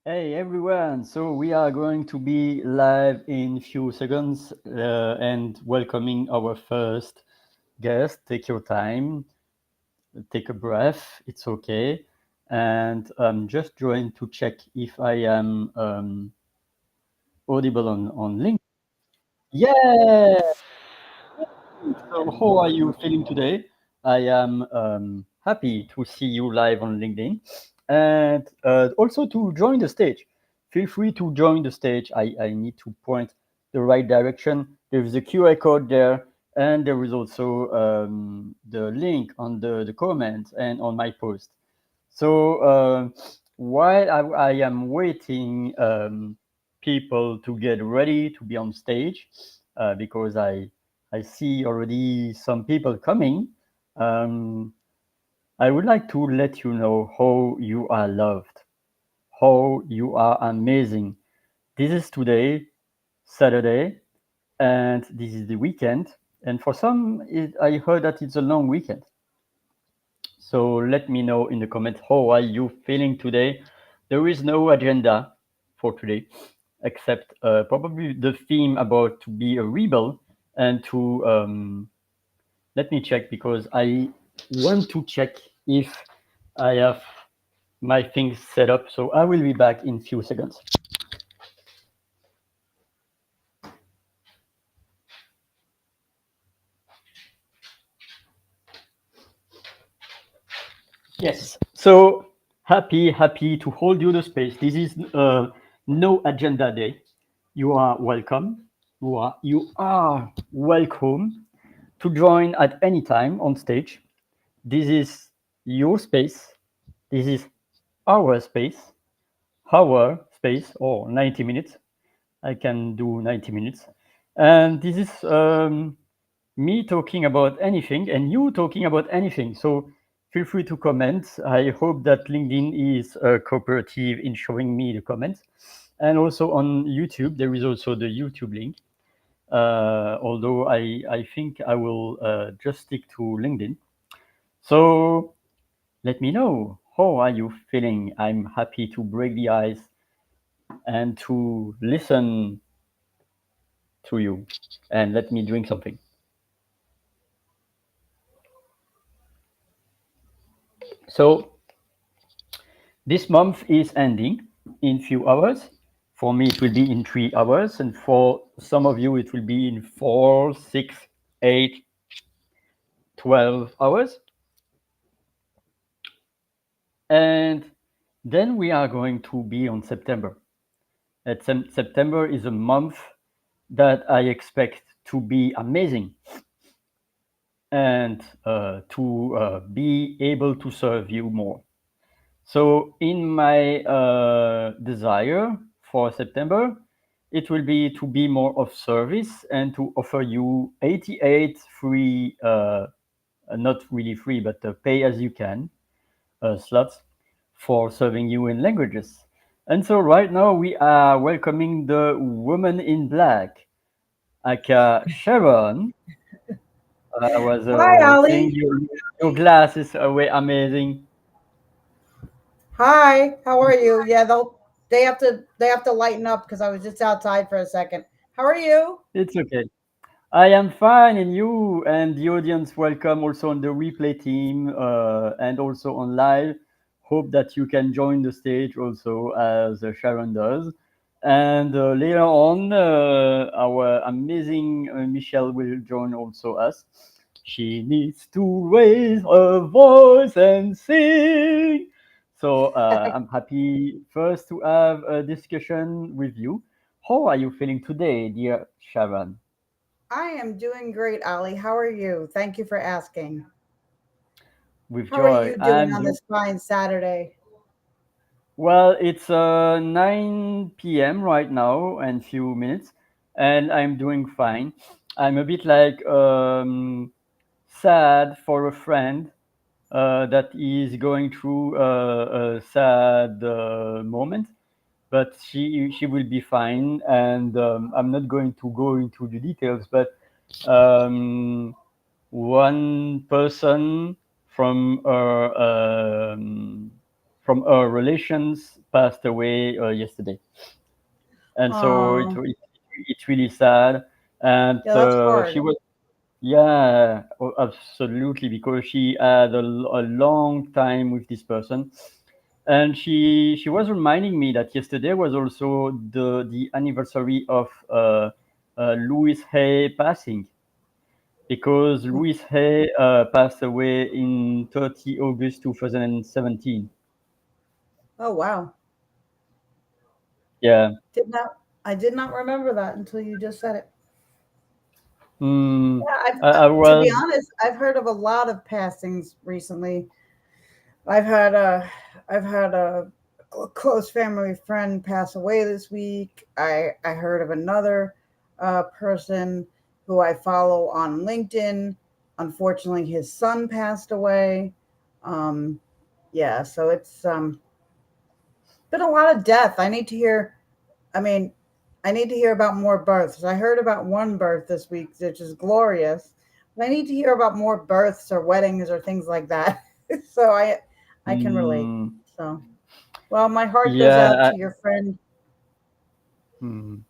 Hey everyone, so we are going to be live in few seconds and welcoming our first guest. Take your time, take a breath, it's okay. And just join to check if I am audible on link. Yeah, so how are you feeling today? I am happy to see you live on LinkedIn and also to join the stage. Feel free to join the stage. I need to point the right direction. There is a QR code there, and there is also the link on the comment and on my post. So while I am waiting people to get ready to be on stage, because I see already some people coming, um, I would like to let you know how you are loved, how you are amazing. This is today, Saturday, and this is the weekend. And for some, I heard that it's a long weekend. So let me know in the comments how are you feeling today. There is no agenda for today, except probably the theme about to be a rebel and to let me check because I want to check if I have my things set up. So I will be back in few seconds. Yes. So happy to hold you the space. This is no agenda day. You are welcome. You are welcome to join at any time on stage. This is your space. This is our space. Our space or 90 minutes. I can do 90 minutes. And this is me talking about anything and you talking about anything. So feel free to comment. I hope that LinkedIn is cooperative in showing me the comments. And also on YouTube, there is also the YouTube link. Although I think I will just stick to LinkedIn. So let me know how are you feeling. I'm happy to break the ice and to listen to you. And let me drink something. So this month is ending in few hours. For me, it will be in 3 hours, and for some of you, it will be in 4, 6, 8, 12 hours. And then we are going to be on September. September is a month that I expect to be amazing and to be able to serve you more. So, in my desire for September, it will be to be more of service and to offer you 88 free, not really free, but pay as you can slots for serving you in languages. And so, right now, we are welcoming the woman in black, aka Sharon. I was Hi, seeing Ali. your glasses were amazing. Hi, how are you? Yeah, they have to lighten up because I was just outside for a second. How are you? It's okay. I am fine, and you and the audience welcome also on the replay team and also on live. Hope that you can join the stage also as Sharon does. And later on, our amazing Michelle will join also us. She needs to raise her voice and sing. So I'm happy first to have a discussion with you. How are you feeling today, dear Sharon? I am doing great, Ali. How are you? Thank you for asking. With How are joy. you doing And on you? this fine Saturday? Well, it's 9 p.m. right now and few minutes, and I'm doing fine. I'm a bit like sad for a friend that is going through a sad moment, but she will be fine. And I'm not going to go into the details, but um, one person from our relations passed away yesterday, and so Oh, it's really sad. And yeah, that's she hard. was, yeah, absolutely, because she had a long time with this person, and she was reminding me that yesterday was also the anniversary of Louis Hay passing, because Louis Hay passed away in 30 August 2017. Oh wow. Yeah. Did not I did not remember that until you just said it. Mm, Yeah, I to be was. honest, I've heard of a lot of passings recently. I've had a I've had a close family friend pass away this week. I heard of another person who I follow on LinkedIn. Unfortunately, his son passed away. Um, yeah, so it's been a lot of death. I need to hear. I mean, I need to hear about more births. I heard about one birth this week, which is glorious. But I need to hear about more births or weddings or things like that. So I can relate. Mm, So well, my heart goes yeah. out to your friend. Mm,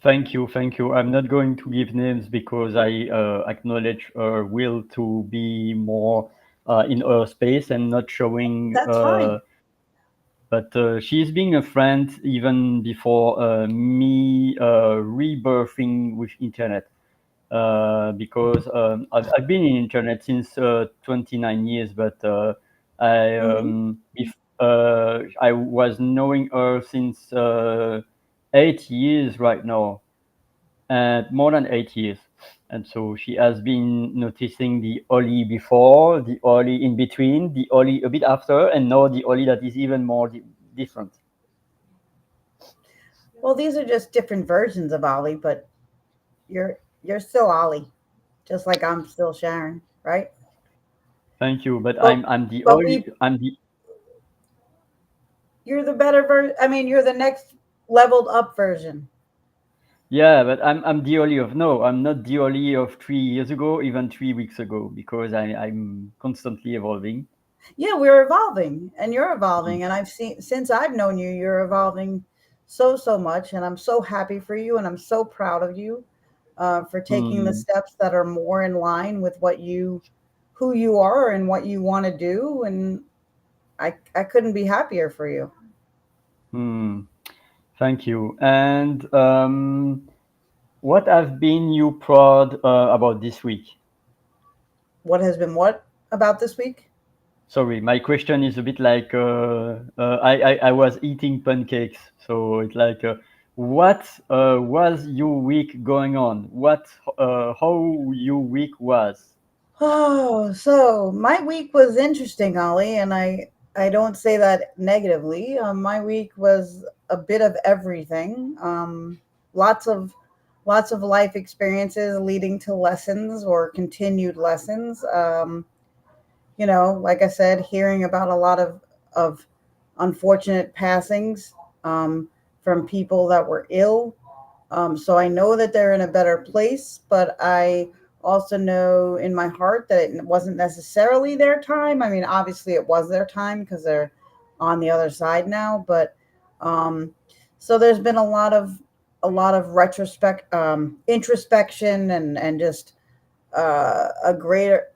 thank you, thank you. I'm not going to give names because I acknowledge her will to be more in her space and not showing. That's fine. But she's being a friend even before me rebirthing with internet. Because I've been in internet since 29 years, but Hmm. I was knowing her since 8 years right now, and more than 8 years. And so she has been noticing the Oli before, the Oli in between, the Oli a bit after, and now the Oli that is even more different. Well, these are just different versions of Ollie, but you're still Ollie, just like I'm still Sharon, right? Thank you, but But I'm the but Oli. we I'm the you're the better version. I mean, you're the next leveled up version. Yeah, but I'm the Oli of no. I'm not the Oli of 3 years ago, even 3 weeks ago, because I'm constantly evolving. Yeah, we're evolving and you're Mm. evolving. And I've seen, since I've known you, you're evolving so much. And I'm so happy for you. And I'm so proud of you for taking the Mm, steps that are more in line with who you are and what you want to do. And I couldn't be happier for you. mm. Thank you. And what have been you proud about this week? What has been what about this week? Sorry, my question is a bit like I was eating pancakes, so it's like what was your week going on? What how your week was? Oh, so my week was interesting, Ollie, and I don't say that negatively. My week was a bit of everything. Lots of lots of life experiences leading to lessons or continued lessons. Like I said, hearing about a lot of unfortunate passings from people that were ill, so I know that they're in a better place, but I also know in my heart that it wasn't necessarily their time. I mean, obviously it was their time because they're on the other side now, but um, so there's been a lot of retrospect, introspection, and just a greater.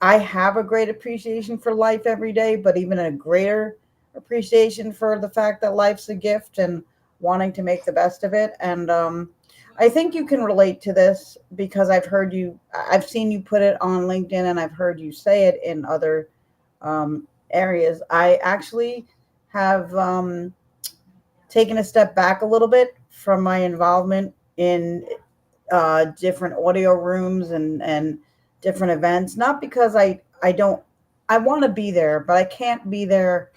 I have a great appreciation for life every day, but even a greater appreciation for the fact that life's a gift and wanting to make the best of it. And I think you can relate to this because I've seen you put it on LinkedIn and I've heard you say it in other areas. I actually have taken a step back a little bit from my involvement in different audio rooms and different events. Not because I don't I want to be there, but I can't be there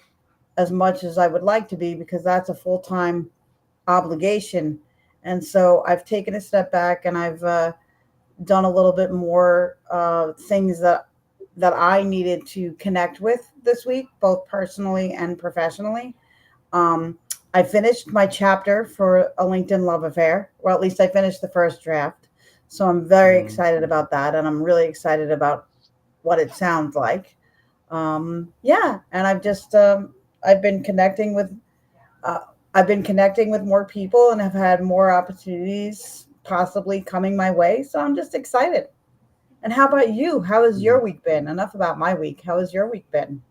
as much as I would like to be because that's a full time obligation. And so I've taken a step back and I've done a little bit more things that I needed to connect with this week, both personally and professionally. Um, I finished my chapter for a LinkedIn love affair, or at least I finished the first draft. So I'm very Mm. excited about that, and I'm really excited about what it sounds like. Yeah, and I've been connecting with uh, I've been connecting with more people and have had more opportunities possibly coming my way. So I'm just excited. And how about you? How has your week been? Enough about my week. How has your week been?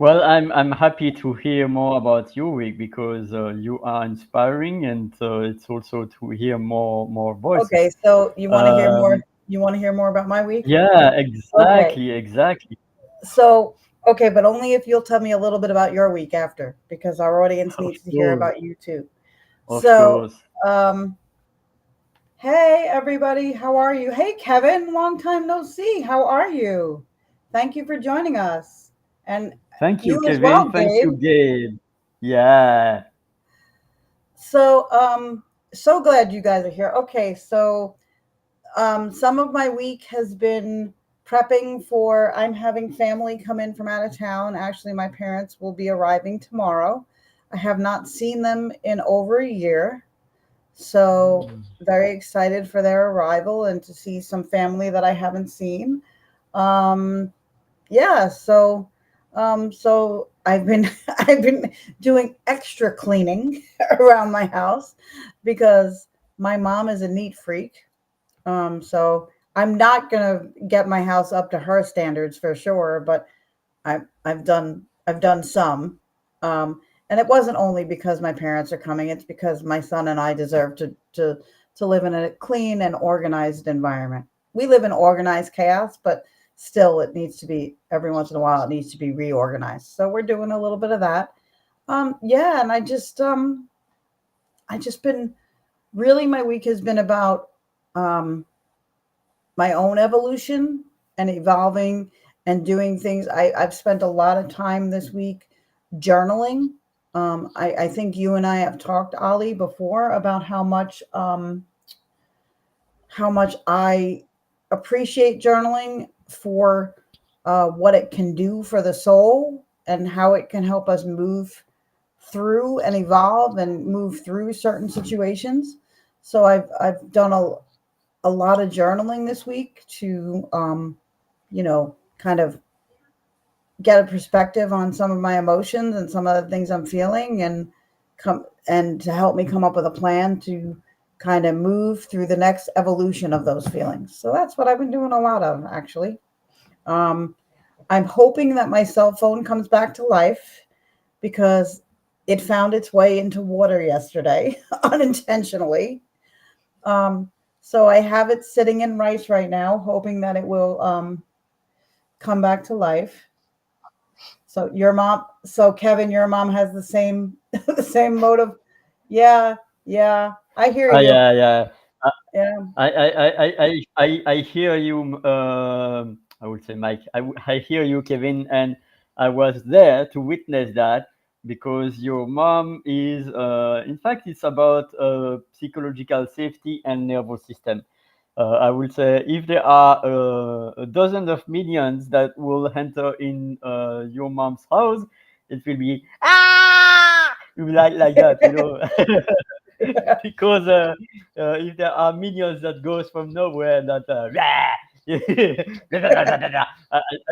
Well, I'm happy to hear more about your week because you are inspiring, and it's also to hear more voices. Okay, so you want to hear more? Um, You want to hear more about my week? yeah, Okay, exactly. so okay, but only if you'll tell me a little bit about your week after, because our audience Of needs to hear course, about you too. of So, course. um, hey everybody, how are you? Hey Kevin, long time no see. How are you? Thank you for joining us, and Thank you, you as Kevin. well, Thank you, Gabe. Gabe. Yeah. So, so glad you guys are here. Okay, so some of my week has been prepping for. I'm having family come in from out of town. Actually, my parents will be arriving tomorrow. I have not seen them in over a year. So, Mm. very excited for their arrival and to see some family that I haven't seen. Um, yeah, so I've been I've been doing extra cleaning around my house because my mom is a neat freak. So I'm not gonna get my house up to her standards for sure, but I've done some. Um, and it wasn't only because my parents are coming; it's because my son and I deserve to live in a clean and organized environment. We live in organized chaos, but still, it needs to be every once in a while. It needs to be reorganized. So we're doing a little bit of that. Yeah, and I just been really my week has been about um, my own evolution and evolving and doing things. I've spent a lot of time this week journaling. I think you and I have talked, Ali, before about how much I appreciate journaling for what it can do for the soul and how it can help us move through and evolve and move through certain situations. So I've done a lot of journaling this week to kind of get a perspective on some of my emotions and some of the things I'm feeling and to help me come up with a plan to kind of move through the next evolution of those feelings. So that's what I've been doing a lot of actually. Um, I'm hoping that my cell phone comes back to life because it found its way into water yesterday unintentionally. Um, so I have it sitting in rice right now, hoping that it will come back to life. So Kevin, your mom has the same the same motive. Yeah, yeah, I hear you. Yeah, yeah. Yeah, I hear you. I would say, Mike. I hear you, Kevin, and I was there to witness that because your mom is. In fact, it's about psychological safety and nervous system. I will say if there are a dozen of millions that will enter in your mom's house, it will be like that, you know. Because if there are minions that goes from nowhere that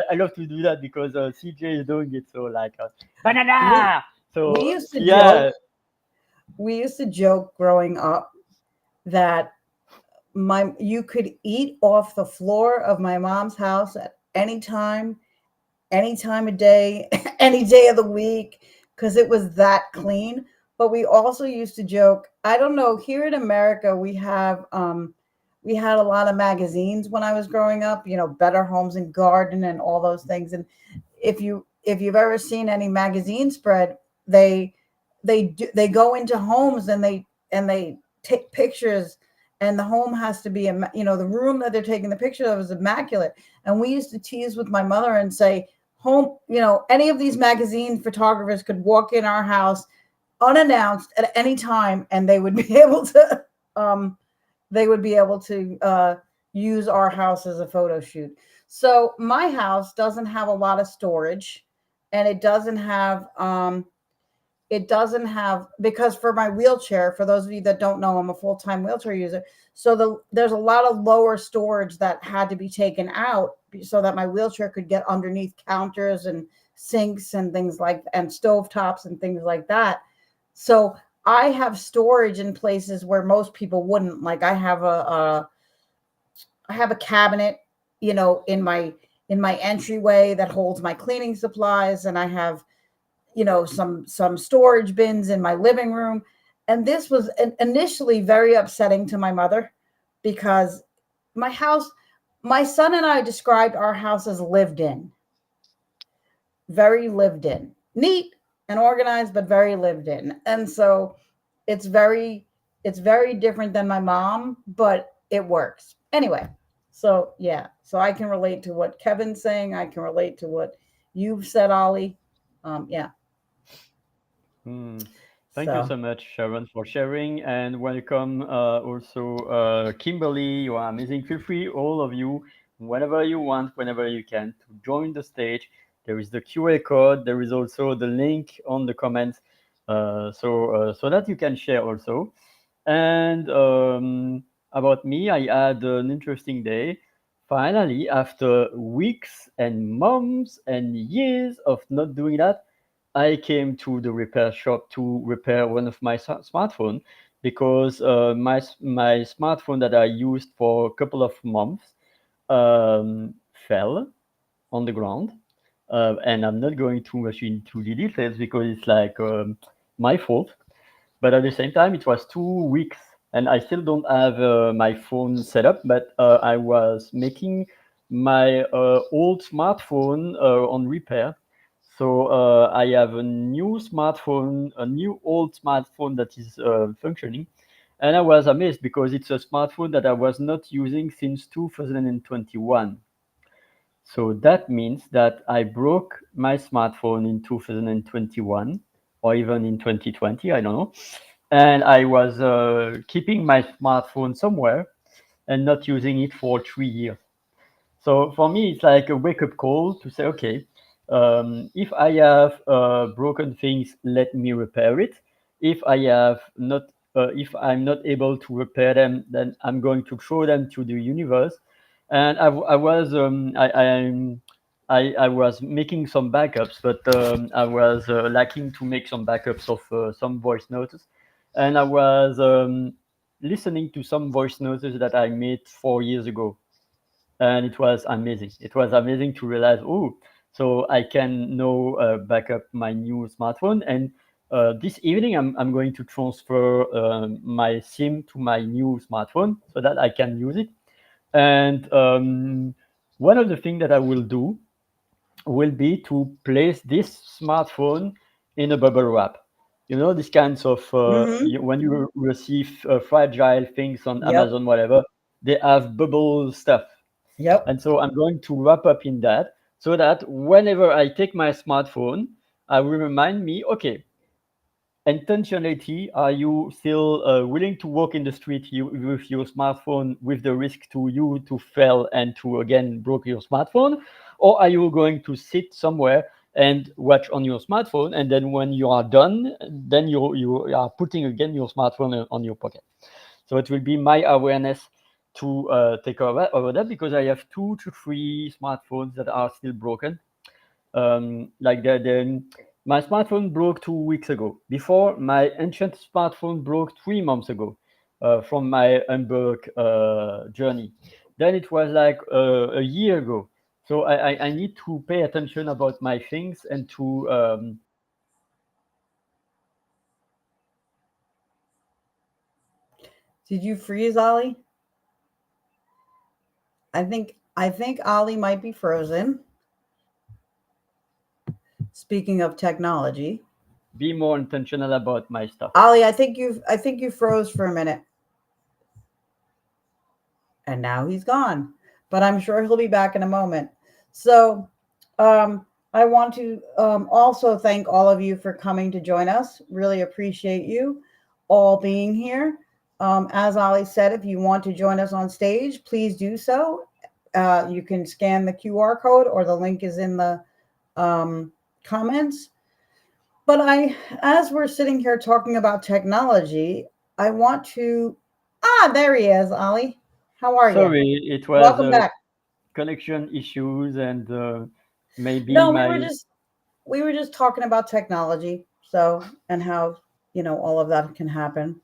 I love to do that because CJ is doing it so like we banana. we So used to yeah, joke. We used to joke growing up that my you could eat off the floor of my mom's house at any time of day, any day of the week, because it was that clean. But we also used to joke. I don't know. Here in America, we had a lot of magazines when I was growing up. You know, Better Homes and Garden and all those things. And if you've ever seen any magazine spread, they they go into homes and they take pictures, and the home has to be the room that they're taking the picture of is immaculate. And we used to tease with my mother and say, home, any of these magazine photographers could walk in our house unannounced at any time, and they would be able to um, use our house as a photo shoot. So my house doesn't have a lot of storage, and it doesn't have, because for my wheelchair, for those of you that don't know, I'm a full-time wheelchair user. So there's a lot of lower storage that had to be taken out so that my wheelchair could get underneath counters and sinks and things like and stove tops and things like that. So I have storage in places where most people wouldn't. Like I have a cabinet, you know, in my entryway that holds my cleaning supplies, and I have, you know, some storage bins in my living room. And this was initially very upsetting to my mother because my house, my son and I described our house as lived in, very lived in, neat and organized, but very lived in. And so it's very it's very different than my mom, but it works anyway. So yeah, so I can relate to what Kevin's saying. I can relate to what you've said, Ollie. Yeah. Hmm. Thank you So so much, Sharon, for sharing, and welcome also Kimberly. You are amazing. Feel free, all of you, whenever you want, whenever you can, to join the stage. There is the QR code. There is also the link on the comments, so that you can share also. And about me, I had an interesting day. Finally, after weeks and months and years of not doing that, I came to the repair shop to repair one of my smartphone because my smartphone that I used for a couple of months fell on the ground, and I'm not going too much into the details because it's like my fault. But at the same time, it was 2 weeks, and I still don't have my phone set up. But I was making my old smartphone on repair. So I have a new smartphone, a new old smartphone that is functioning. And I was amazed because it's a smartphone that I was not using since 2021. So that means that I broke my smartphone in 2021 or even in 2020, I don't know. And I was keeping my smartphone somewhere and not using it for 3 years. So for me, it's like a wake up call to say, okay, if I have broken things, let me repair it. If I have not, if I'm not able to repair them, then I'm going to throw them to the universe. And I was, I was making some backups, but I was lacking to make some backups of some voice notes, and I was listening to some voice notes that I made 4 years ago, and it was amazing. It was amazing to realize, oh, so I can now back up my new smartphone. And this evening, I'm going to transfer my SIM to my new smartphone so that I can use it. And one of the things that I will do will be to place this smartphone in a bubble wrap. You know, these kinds of mm-hmm. when you receive fragile things on Yep. Amazon, whatever, they have bubble stuff, Yep. and so I'm going to wrap up in that so that whenever I take my smartphone, I will remind me, okay, intentionality, are you still willing to walk in the street with your smartphone with the risk to you to fail and to again broke your smartphone? Or are you going to sit somewhere and watch on your smartphone, and then when you are done, then you are putting again your smartphone on your pocket? So it will be my awareness to take over that because I have 2 to 3 smartphones that are still broken. Like my smartphone broke 2 weeks ago. Before, my ancient smartphone broke 3 months ago from my Hamburg journey. Then it was like a year ago. So I need to pay attention about my things and to Did you freeze, Ollie? I think Ollie might be frozen. Speaking of technology, be more intentional about my stuff. Ollie, I think you froze for a minute, and now he's gone. But I'm sure he'll be back in a moment. So, I want to also thank all of you for coming to join us. Really appreciate you all being here. As Ollie said, if you want to join us on stage, please do so. You can scan the QR code, or the link is in the comments. But as we're sitting here talking about technology, I want to. There he is, Ollie. How are you? Sorry, it was Welcome back. connection issues and maybe No, my we were just talking about technology. So, and how. all of that can happen.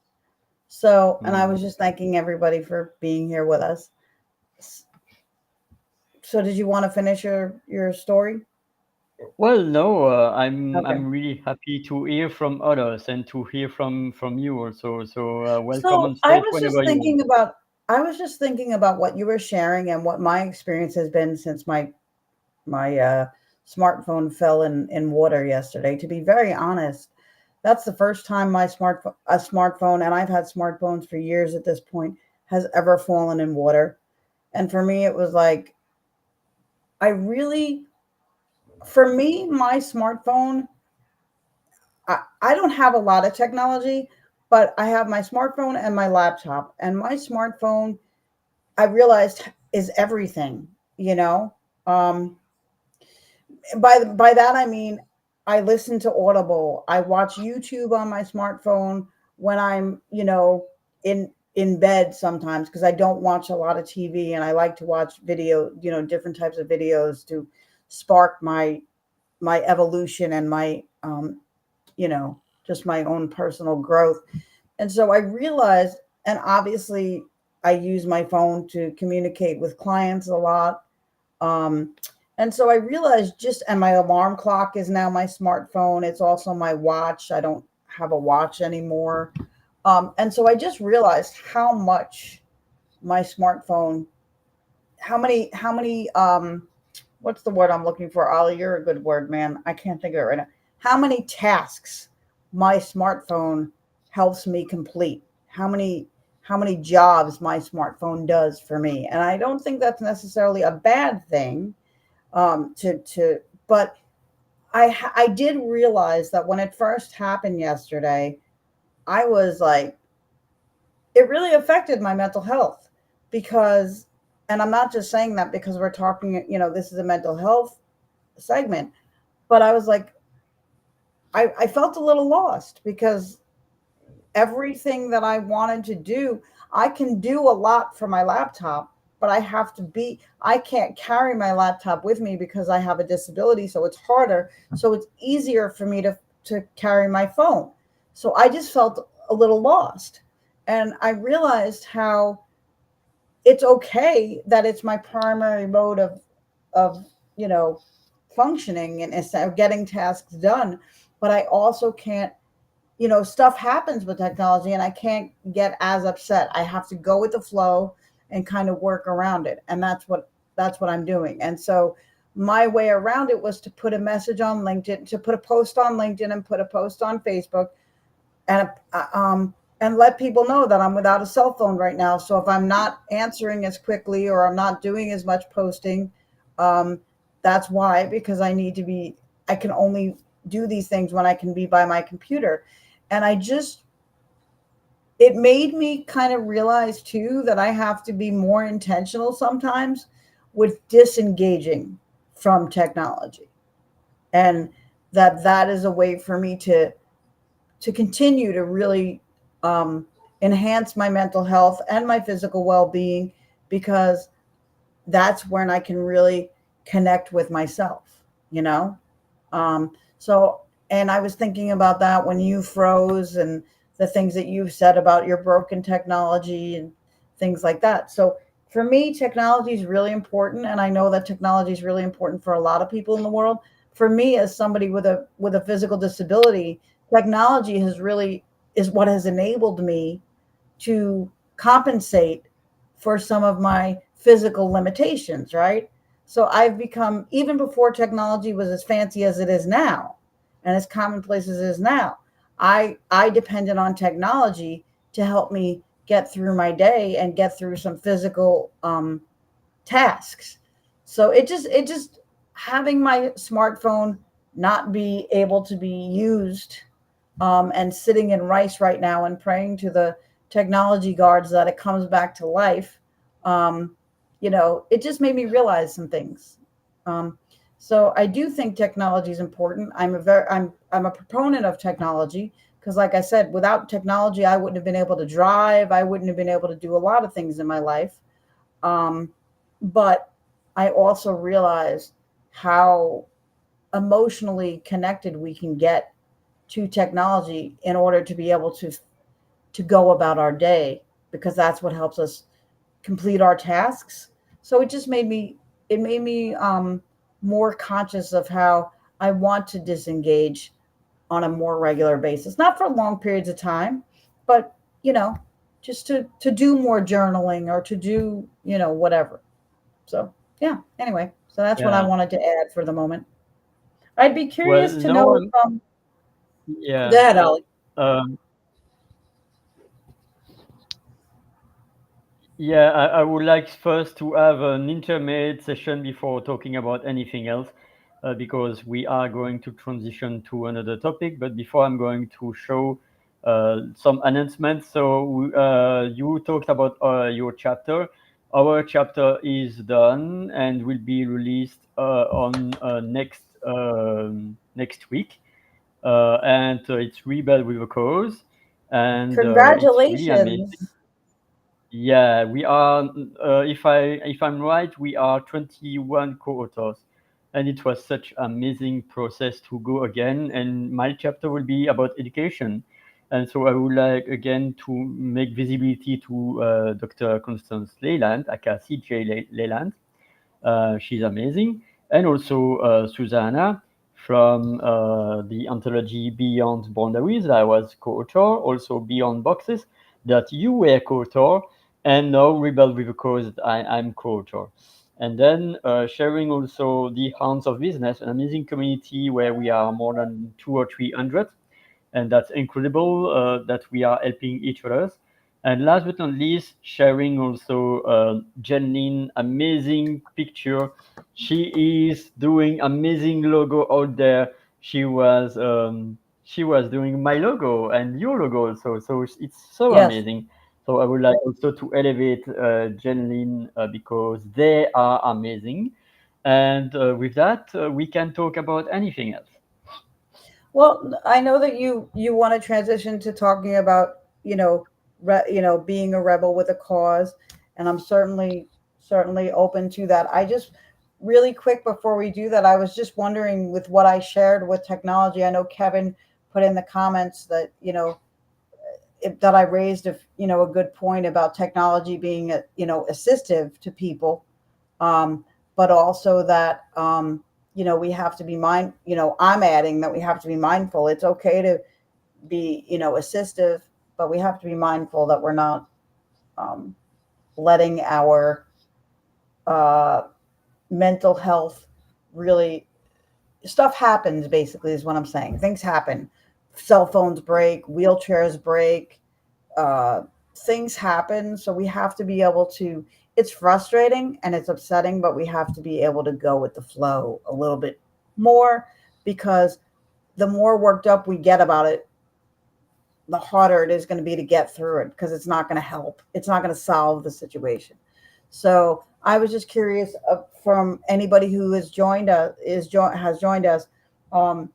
So, and I Mm. was just thanking everybody for being here with us. So, did you want to finish your story? Well, no, I'm Okay. really happy to hear from others and to hear from you also. So welcome So on stage whenever you want. I was just thinking about what you were sharing and what my experience has been since my smartphone fell in water yesterday. To be very honest, that's the first time a smartphone, and I've had smartphones for years at this point, has ever fallen in water. And for me, it was like I really, for me, my smartphone. I don't have a lot of technology, but I have my smartphone and my laptop. And my smartphone, I realized, is everything. You know, um, by that I mean I listen to Audible. I watch YouTube on my smartphone when I'm, in bed sometimes because I don't watch a lot of TV and I like to watch video, different types of videos to spark my evolution and my you know, just my own personal growth. And so I realized, and obviously I use my phone to communicate with clients a lot. um, and so I realized and my alarm clock is now my smartphone. It's also my watch. I don't have a watch anymore. And so I just realized how much my smartphone, what's the word I'm looking for? Ollie, you're a good word, man. I can't think of it right now. How many tasks my smartphone helps me complete? How many jobs my smartphone does for me? And I don't think that's necessarily a bad thing to but I did realize that when it first happened yesterday, I was like, it really affected my mental health because, and I'm not just saying that because we're talking, this is a mental health segment, but I was like, I felt a little lost because everything that I wanted to do, I can do a lot for my laptop, but I can't carry my laptop with me because I have a disability. So it's harder. So it's easier for me to carry my phone. So I just felt a little lost. And I realized how it's okay that it's my primary mode of, you know, functioning and instead of getting tasks done. But I also can't, stuff happens with technology and I can't get as upset. I have to go with the flow and kind of work around it. And that's what I'm doing. And so my way around it was to put a message on LinkedIn, to put a post on LinkedIn and put a post on Facebook and and let people know that I'm without a cell phone right now. So if I'm not answering as quickly or I'm not doing as much posting, um, that's why, because I can only do these things when I can be by my computer. And it made me kind of realize too that I have to be more intentional sometimes with disengaging from technology, and that is a way for me to continue to really um, enhance my mental health and my physical well-being, because that's when I can really connect with myself, you know? So, and I was thinking about that when you froze and the things that you've said about your broken technology and things like that. So, for me, technology is really important, and I know that technology is really important for a lot of people in the world. For me, as somebody with a physical disability, technology is what has enabled me to compensate for some of my physical limitations, right? So I've become, even before technology was as fancy as it is now and as commonplace as it is now, I depended on technology to help me get through my day and get through some physical tasks. So it just having my smartphone not be able to be used, and sitting in rice right now and praying to the technology guards that it comes back to life. Um, it just made me realize some things. Um, so I do think technology is important. I'm a proponent of technology because, like I said, without technology, I wouldn't have been able to drive. I wouldn't have been able to do a lot of things in my life. Um, but I also realized how emotionally connected we can get to technology in order to be able to go about our day, because that's what helps us complete our tasks. So it made me more conscious of how I want to disengage on a more regular basis, not for long periods of time, but you know, just to do more journaling or to do, whatever. So yeah. Anyway, so that's what I Yeah. wanted to add for the moment. I'd be Well, curious to no know. one. Go Yeah. ahead, Ollie. Um, Yeah, I would like first to have an intermediate session before talking about anything else, because we are going to transition to another topic. But before, I'm going to show some announcements. So you talked about your chapter. Our chapter is done and will be released on next week, and it's Rebel with a Cause, and it's really amazing. Congratulations. Yeah, we are. If I'm right, we are 21 co-authors, and it was such amazing process to go again. And my chapter will be about education, and so I would like again to make visibility to Dr. Constance Leyland, aka CJ Leyland. She's amazing. And also Susanna from the anthology Beyond Boundaries that I was co-author, also Beyond Boxes that you were co-author, and now Rebel with a Cause that I'm co-author. And then sharing also the Hounds of Business, an amazing community where we are more than 200 or 300, and that's incredible that we are helping each other. And last but not least, sharing also Jen Lin, amazing picture. She is doing amazing logo out there. She was doing my logo and your logo also, so it's so Yes. amazing. So I would like also to elevate Jen Lin because they are amazing. And with that, we can talk about anything else. Well, I know that you want to transition to talking about, being a rebel with a cause, and I'm certainly open to that. I just really quick before we do that, I was just wondering with what I shared with technology. I know Kevin put in the comments that, that I raised a good point about technology being assistive to people, um, but also that we have to be I'm adding that we have to be mindful. It's okay to be assistive, but we have to be mindful that we're not um, letting our uh, mental health really stuff happens. Basically, is what I'm saying. Things happen. Cell phones break, wheelchairs break, uh, things happen. So we have to be able to. It's frustrating and it's upsetting, but we have to be able to go with the flow a little bit more, because the more worked up we get about it, the harder it is going to be to get through it, because it's not going to help. It's not going to solve the situation. So I was just curious, from anybody who has joined us. Um,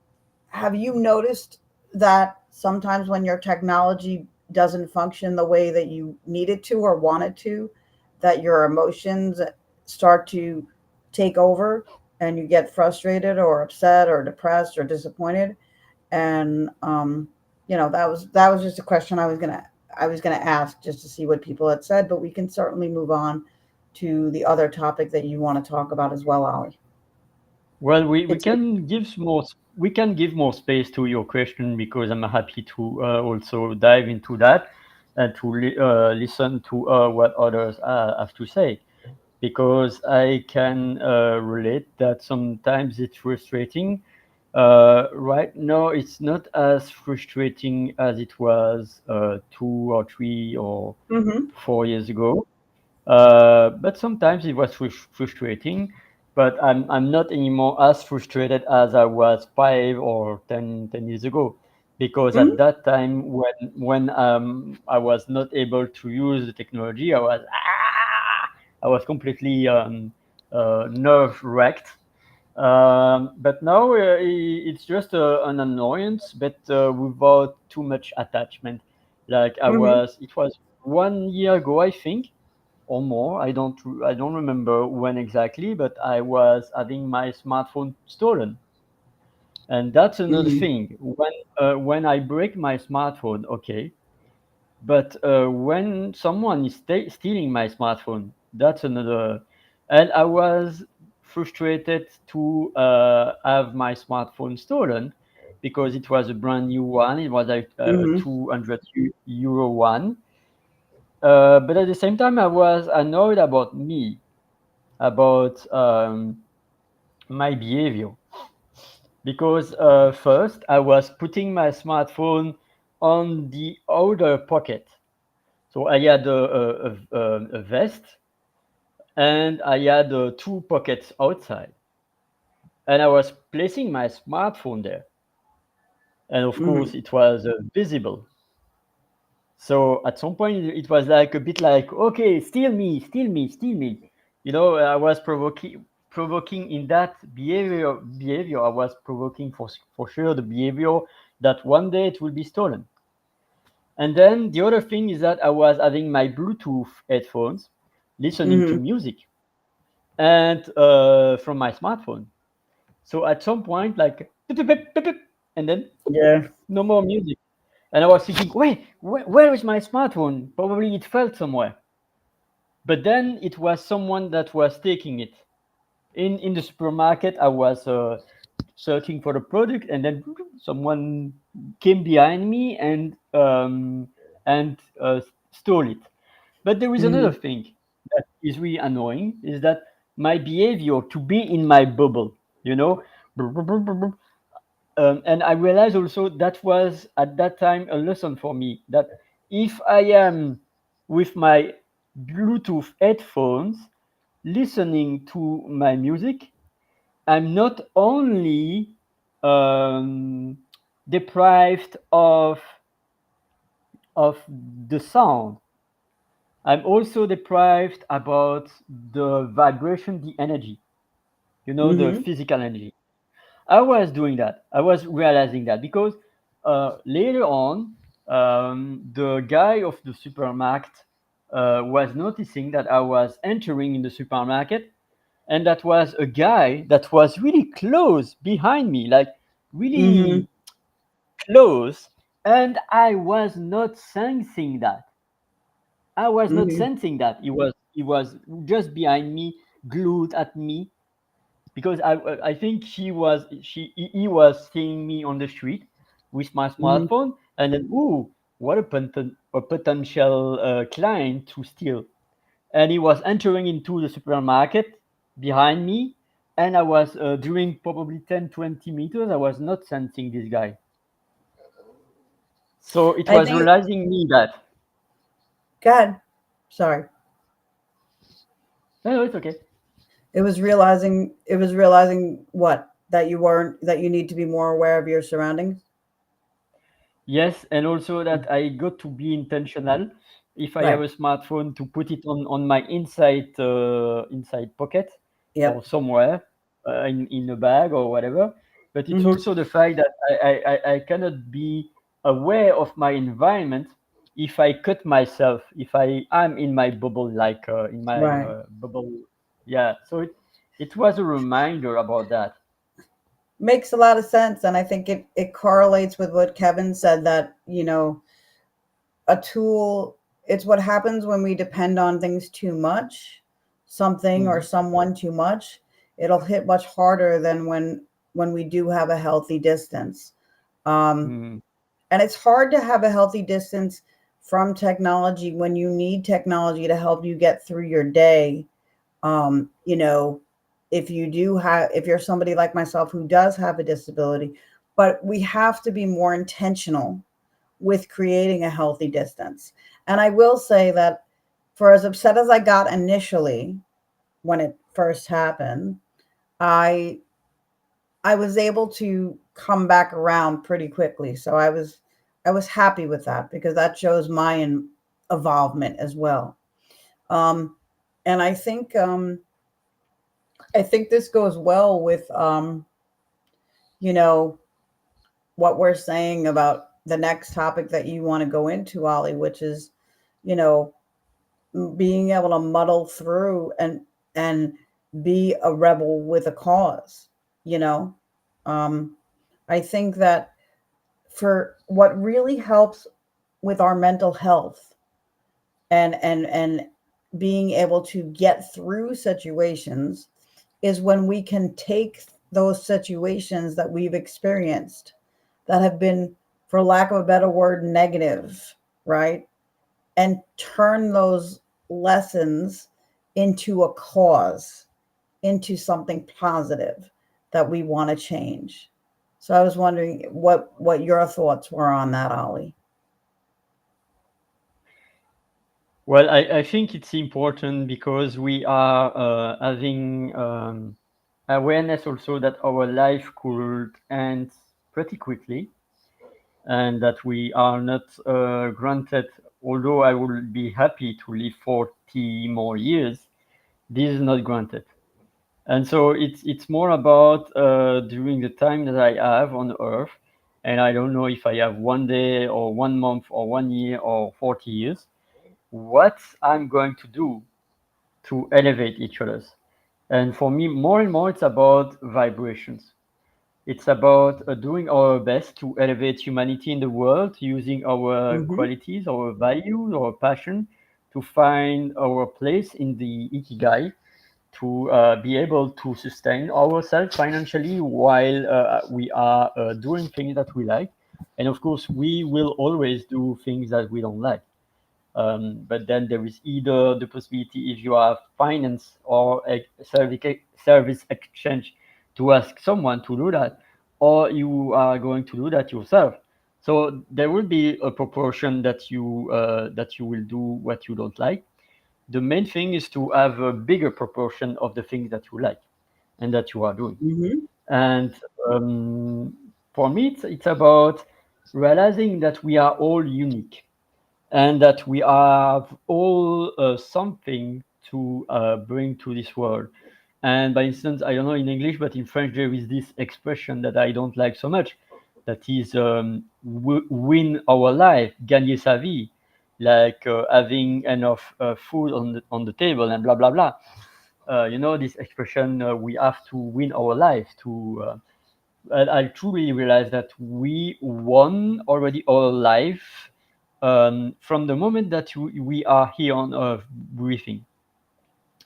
have you noticed that sometimes when your technology doesn't function the way that you need it to or want it to, that your emotions start to take over and you get frustrated or upset or depressed or disappointed? And that was just a question I was gonna ask, just to see what people had said, but we can certainly move on to the other topic that you want to talk about as well, Ollie. Well, we It's can give more space to your question because I'm happy to also dive into that and to listen to what others have to say, because I can relate that sometimes it's frustrating. Right now, it's not as frustrating as it was 2 or 3 or 4 years ago. But sometimes it was frustrating, but I'm not anymore as frustrated as I was 5 or 10 years ago, because at Mhm. that time when I was not able to use the technology, I was completely nerve wrecked. But now it's just an annoyance, but without too much attachment. Like Mhm. it was 1 year ago, I think, or more. I don't remember when exactly, but I was having my smartphone stolen, And that's another Mhm. thing. When I break my smartphone, okay, but when someone is stealing my smartphone, that's another. And I was frustrated to have my smartphone stolen because it was a brand new one. It was a Mhm. 200 euro one. But at the same time, I was annoyed about me, about my behavior. Because first, I was putting my smartphone on the outer pocket. So I had a vest and I had two pockets outside. And I was placing my smartphone there. And of course, Mhm. it was visible. So at some point, it was like a bit like, okay, steal me, steal me, steal me. I was provoking in that behavior. I was provoking for sure the behavior that one day it will be stolen. And then the other thing is that I was having my Bluetooth headphones, listening to Mhm. music, and from my smartphone. So at some point, like, pip, pip, pip, pip, pip, and then Yeah. no more music. And I was thinking, wait, where is my smartphone? Probably it fell somewhere. But then it was someone that was taking it. In the supermarket, I was searching for the product, and then someone came behind me and stole it. But there is another Mhm. thing that is really annoying is that my behavior to be in my bubble, you know, and I realized also that was at that time a lesson for me that if I am with my Bluetooth headphones listening to my music, I'm not only um, deprived of the sound. I'm also deprived about the vibration, the energy, the Mhm. physical energy. I was doing that. I was realizing that because later on, the guy of the supermarket was noticing that I was entering in the supermarket, and that was a guy that was really close behind me, like Mhm. really close, and I was not sensing that. I was not Mhm. sensing that he was just behind me, glued at me, because I think he was seeing me on the street with my Mhm. smartphone, and then ooh, what a potential client to steal, and he was entering into the supermarket behind me, and I was during probably 10-20 meters, I was not sensing this guy, so it I was think. realizing me that God, sorry. no, no, it's okay. It was realizing. It was realizing what that you weren't that you need to be more aware of your surroundings. Yes, and also that I got to be intentional. If I have Right. a smartphone, to put it on my inside pocket or Yep. somewhere in a bag or whatever. But it's Mhm. also the fact that I cannot be aware of my environment if I cut myself, if I am in my bubble, like in my Right. bubble. Yeah, so it was a reminder about that. Makes a lot of sense, and I think it correlates with what Kevin said that a tool. It's what happens when we depend on things too much, something or Mm, someone too much. It'll hit much harder than when we do have a healthy distance. Um, mm, and it's hard to have a healthy distance from technology when you need technology to help you get through your day. um, you know if you're somebody like myself who does have a disability, but we have to be more intentional with creating a healthy distance. And I will say that for as upset as I got initially when it first happened, i I was able to come back around pretty quickly. So I was happy with that because that shows my involvement as well. Um, and I think this goes well with you know what we're saying about the next topic that you want to go into, Ollie, which is you know being able to muddle through and be a rebel with a cause. You know, um, I think that for what really helps with our mental health and being able to get through situations is when we can take those situations that we've experienced that have been, for lack of a better word, negative, right? And turn those lessons into a cause, into something positive that we want to change. So I was wondering what your thoughts were on that, Ollie. Well, I think it's important because we are having awareness also that our life could end pretty quickly, and that we are not granted, although I would be happy to live 40 more years, this is not granted. And so it's more about during the time that I have on Earth, and I don't know if I have 1 day or 1 month or 1 year or 40 years, what I'm going to do to elevate each other's. And for me, more and more, it's about vibrations. It's about doing our best to elevate humanity in the world using our Mm-hmm. qualities, our values, our passion to find our place in the ikigai, to be able to sustain ourselves financially while we are doing things that we like. And of course, we will always do things that we don't like. But then there is either the possibility, if you have finance or a service exchange, to ask someone to do that, or you are going to do that yourself. So there will be a proportion that you will do what you don't like. The main thing is to have a bigger proportion of the things that you like and that you are doing. Mm-hmm. And um, for me, it's about realizing that we are all unique and that we have all something to bring to this world. And by instance, I don't know in English, but in French there is this expression that I don't like so much. That is win our life, gagner sa vie, like having enough food on the table and blah blah blah. This expression, we have to win our life to. I truly realized that we won already our life from the moment that we are here on Earth breathing,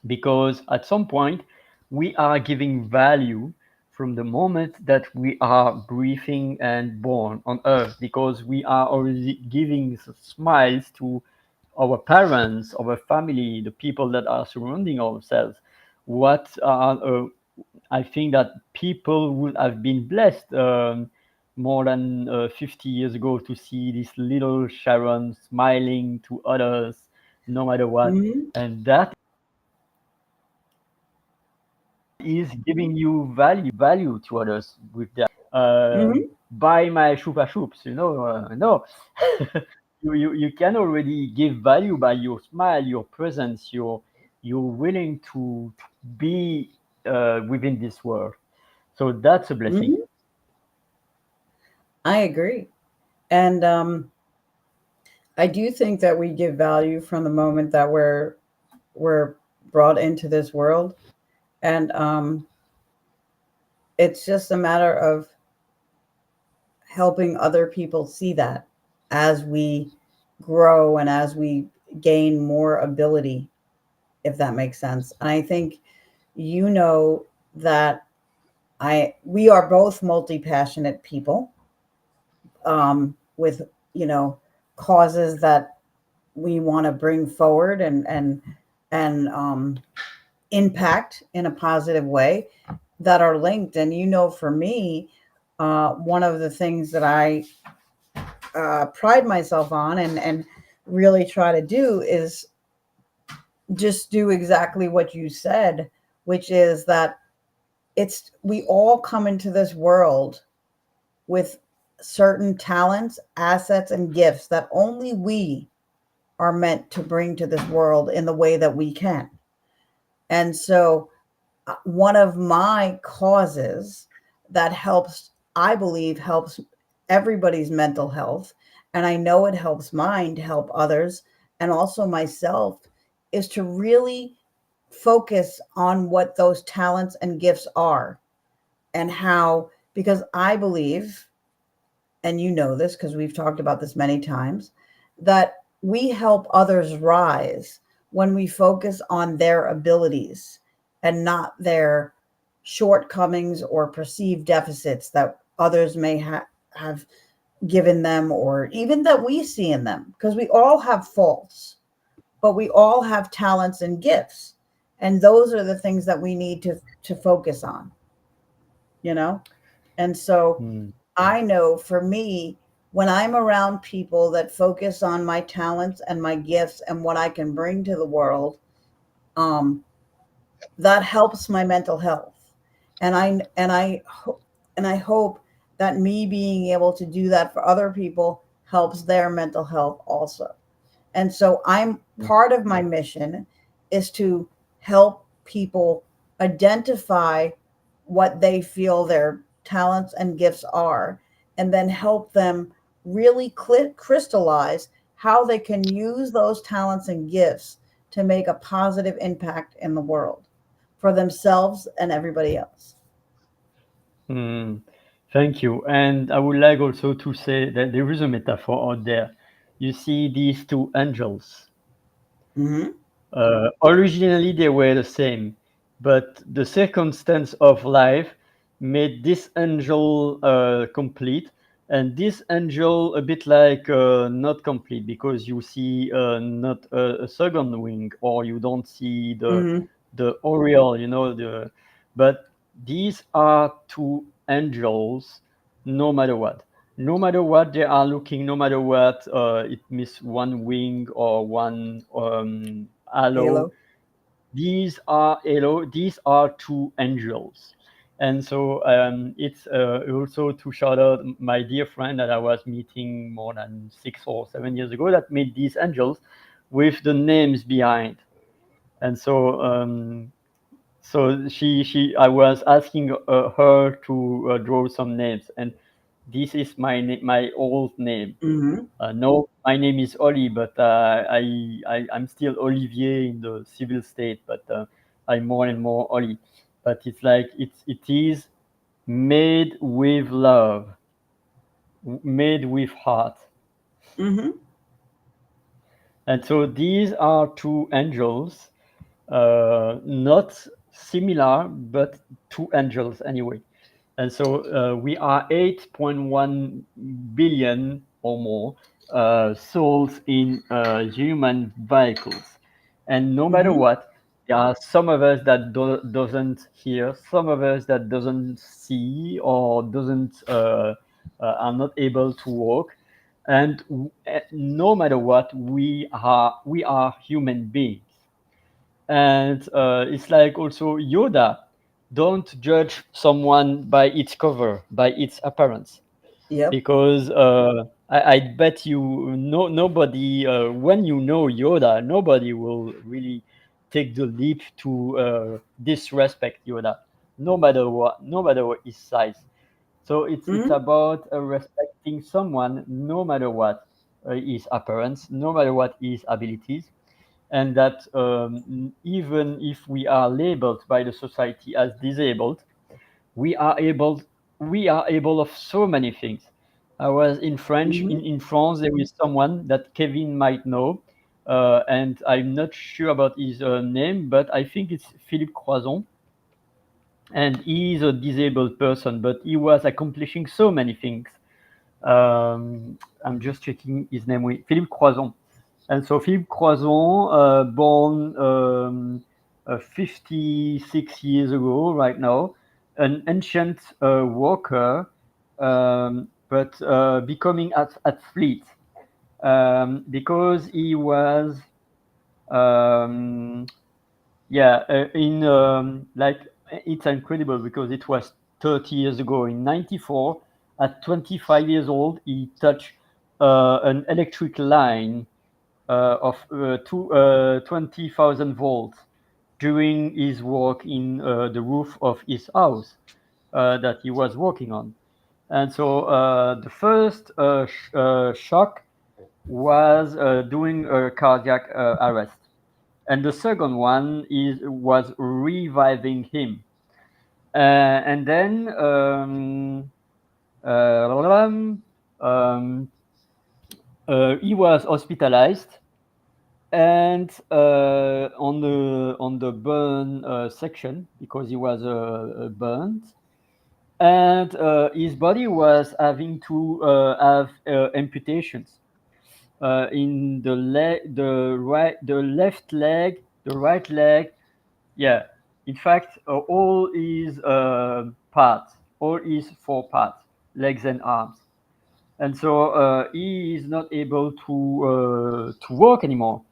because at some point we are giving value from the moment that we are breathing and born on Earth, because we are already giving smiles to our parents, our family, the people that are surrounding ourselves. What are I think that people would have been blessed more than 50 years ago to see this little Sharon smiling to others no matter what. Mm-hmm. And that is giving you value to others with that. Mm-hmm. Buy my chupa chups, no. You can already give value by your smile, your presence, you're willing to be within this world. So that's a blessing. Mm-hmm. I agree. And I do think that we give value from the moment that we're brought into this world. And it's just a matter of helping other people see that as we grow and as we gain more ability, if that makes sense. And I think you know that I we are both multi-passionate people, with, you know, causes that we want to bring forward and impact in a positive way that are linked. And you know, for me, one of the things that I pride myself on and really try to do is just do exactly what you said, which is that it's we all come into this world with certain talents, assets, and gifts that only we are meant to bring to this world in the way that we can. And so, one of my causes that helps, I believe, helps everybody's mental health, and I know it helps mine to help others and also myself, is to really focus on what those talents and gifts are and how because I believe, and you know this because we've talked about this many times, that we help others rise when we focus on their abilities and not their shortcomings or perceived deficits that others may have given them, or even that we see in them, because we all have faults, but we all have talents and gifts, and those are the things that we need to focus on, you know. And so Mm, I know for me, when I'm around people that focus on my talents and my gifts and what I can bring to the world, um, that helps my mental health. And I hope that me being able to do that for other people helps their mental health also. And so I'm mm, part of my mission is to help people identify what they feel their talents and gifts are, and then help them really crystallize how they can use those talents and gifts to make a positive impact in the world for themselves and everybody else. mm. Thank you. And I would like also to say that there is a metaphor out there. You see these two angels. Hmm. Originally, they were the same, but the circumstance of life made this angel complete, and this angel a bit like not complete because you see not a second wing, or you don't see Hmm. the aureole, you know the. But these are two angels, no matter what. No matter what they are looking, no matter what it miss one wing or one halo, Halo. these are two angels. And so it's also to shout out my dear friend that I was meeting more than 6 or 7 years ago that made these angels with the names behind. And so she I was asking her to draw some names, and this is my old name. Hmm. No, my name is Oli, but I'm still Olivier in the civil state, but I'm more and more Oli. But it's like it is made with love, made with heart. Hmm. And so these are two angels, not similar, but two angels anyway. And so we are 8.1 billion or more souls in human vehicles. And no matter Hmm. what, there are some of us that doesn't hear, some of us that doesn't see or doesn't are not able to walk. And no matter what, we are human beings. And it's like also Yoda, don't judge someone by its cover, by its appearance, Yep. because I bet you nobody when you know Yoda, nobody will really take the leap to disrespect Yoda, no matter what his size. So it's Hmm. about respecting someone no matter what his appearance, no matter what his abilities, and that even if we are labeled by the society as disabled, we are able we are able of so many things. I was in French Hmm. in France. There is someone that Kevin might know, and I'm not sure about his name, but I think it's Philippe Croison, and he is a disabled person, but he was accomplishing so many things. I'm just checking his name. Philippe Croison. And so Philippe Croison, born 56 years ago, right now, an ancient worker, but becoming athlete because he was, um, yeah, in like it's incredible because it was 30 years ago in 94. At 25 years old, he touched an electric line of 20,000 volts during his work in the roof of his house that he was working on. And so the first shock was doing a cardiac arrest, and the second one was reviving him. And then uh, um, he was hospitalized, and on the burn section, because he was burned, and his body was having to have amputations in the left leg, the right leg. Yeah, in fact, all his four parts, legs and arms. And so he is not able to walk anymore.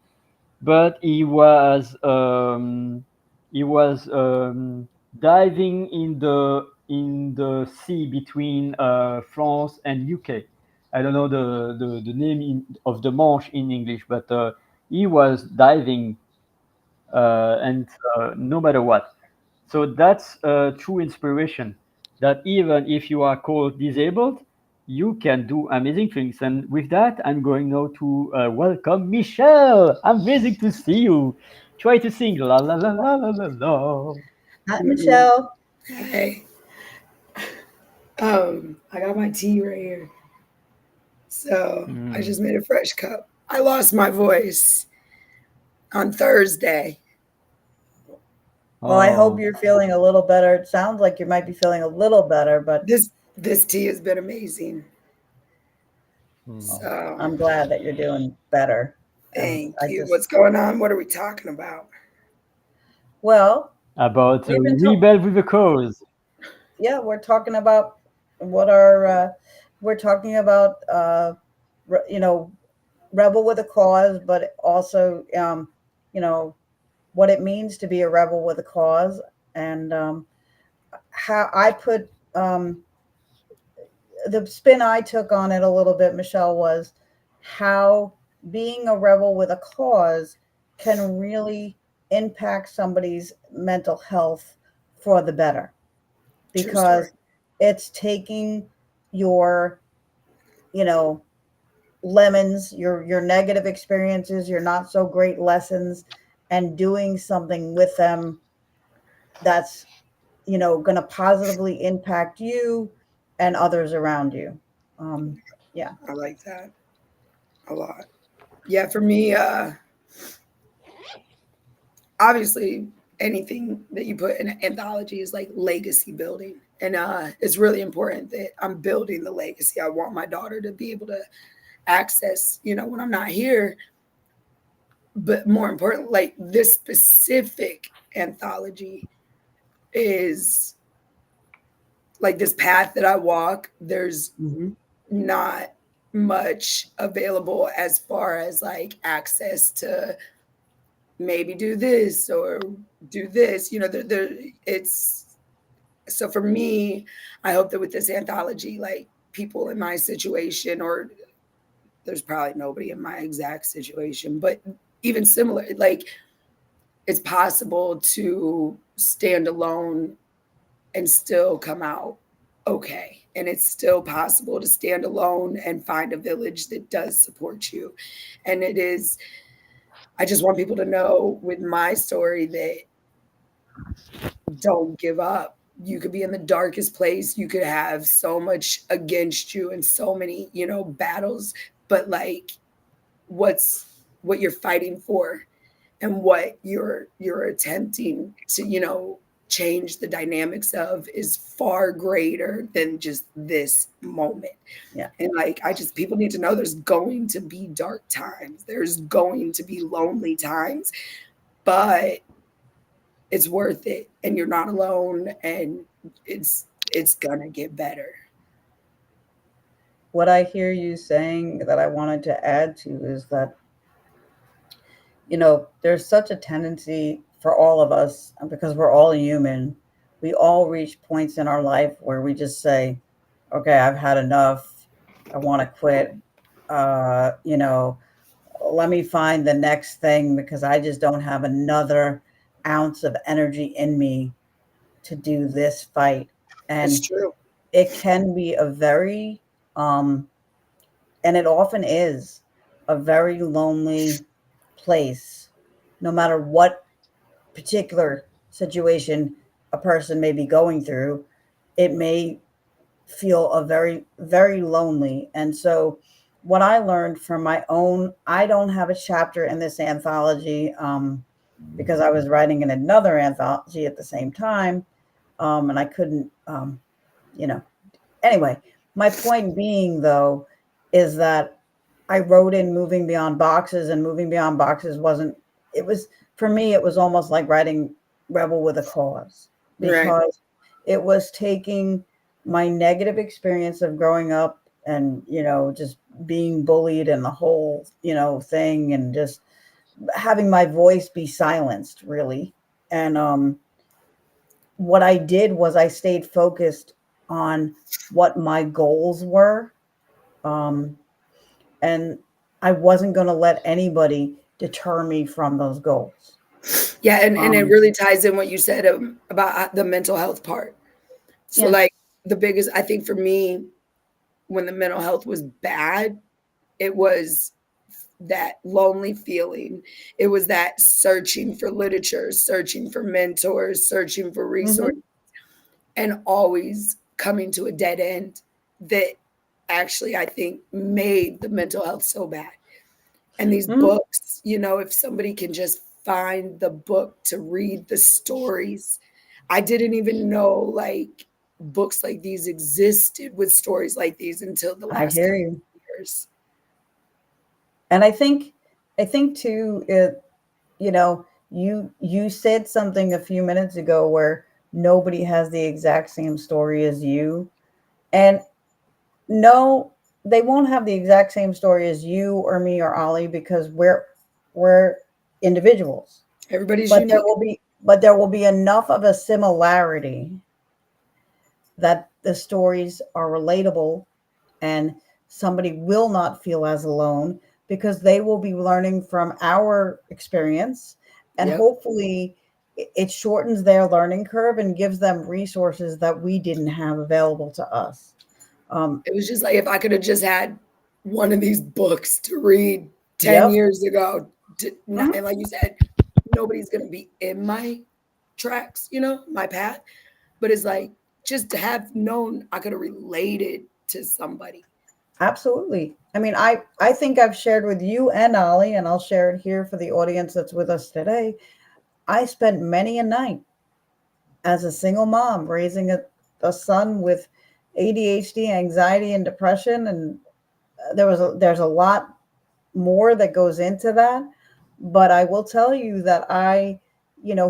But he was diving in the sea between France and UK. I don't know the name of the marsh in English, but he was diving, and no matter what. So that's true inspiration. That even if you are called disabled, you can do amazing things. And with that, I'm going now to welcome Michelle. Amazing to see you. Try to sing la la la la la la la. Hi, Mm, Michelle. Hey, I got my tea right here. So I Mm. just made a fresh cup. I lost my voice on Thursday. Well, I hope Oh. you're feeling a little better. It sounds like you might be feeling a little better, but This tea has been amazing. Mm. So I'm glad that you're doing better. thank I you. just, What's going on? What are we talking about? well, About we've been talking. rebel with a cause. Yeah, we're talking about what our we're talking about you know, rebel with a cause, but also you know, what it means to be a rebel with a cause, and how I put the spin I took on it a little bit, Michelle, was how being a rebel with a cause can really impact somebody's mental health for the better, True story. because it's taking your, you know, lemons, your negative experiences, your not so great lessons, and doing something with them that's, going to positively impact you and others around you. um yeah. I like that a lot. Yeah, for me, obviously anything that you put in an anthology is like legacy building. And it's really important that I'm building the legacy. I want my daughter to be able to access, when I'm not here. But more important, like this specific anthology is like this path that I walk. There's Hmm. not much available as far as like access to maybe do this or do this. It's so for me, I hope that with this anthology, like people in my situation, or there's probably nobody in my exact situation, but even similar, like it's possible to stand alone and still come out okay. And it's still possible to stand alone and find a village that does support you. And it is, I just want people to know with my story that don't give up. You could be in the darkest place. You could have so much against you and so many, battles, but like what's what you're fighting for and what you're attempting to, change the dynamics of is far greater than just this moment. Yeah. And like I just people need to know there's going to be dark times. There's going to be lonely times, but it's worth it and you're not alone and it's gonna get better. What I hear you saying that I wanted to add to is that, there's such a tendency for all of us, because we're all human. We all reach points in our life where we just say, okay, I've had enough. I want to quit. Uh, you know, Let me find the next thing because I just don't have another ounce of energy in me to do this fight. It's And true. it can be a very, um, and it often is a very lonely place, no matter what particular situation a person may be going through, it may feel a very, very lonely. And so, what I learned from my own, I don't have a chapter in this anthology because I was writing in another anthology at the same time, and I couldn't, you know. Anyway, my point being, though, is that I wrote in Moving Beyond Boxes, and Moving Beyond Boxes wasn't, it was, for me, it was almost like writing Rebel with a Cause, Right. because it was taking my negative experience of growing up and, just being bullied and the whole, thing, and just having my voice be silenced, really. And what I did was I stayed focused on what my goals were. Um, and I wasn't going to let anybody deter me from those goals. Yeah, and it Um, really ties in what you said about the mental health part. So yeah. like the biggest, I think for me, when the mental health was bad, it was that lonely feeling. It was that searching for literature, searching for mentors, searching for Hmm. resources, and always coming to a dead end that actually I think made the mental health so bad. And these Hmm. books, if somebody can just find the book to read the stories. I didn't even know like books like these existed with stories like these until the I last hear couple you. of years. And I think too, you said something a few minutes ago where nobody has the exact same story as you. And no, they won't have the exact same story as you or me or Ollie, because we're individuals. Everybody's But unique. there will be enough of a similarity that the stories are relatable, and somebody will not feel as alone because they will be learning from our experience, and Yep. hopefully it shortens their learning curve and gives them resources that we didn't have available to us. um, It was just like if I could have just had one of these books to read 10 yep. years ago, Mhm. and like you said, nobody's going to be in my tracks, my path. But it's like just to have known I could have related to somebody. Absolutely. I mean, I think I've shared with you and Ollie, and I'll share it here for the audience that's with us today. I spent many a night as a single mom raising a son with ADHD, anxiety, and depression, and there's a lot more that goes into that. But I will tell you that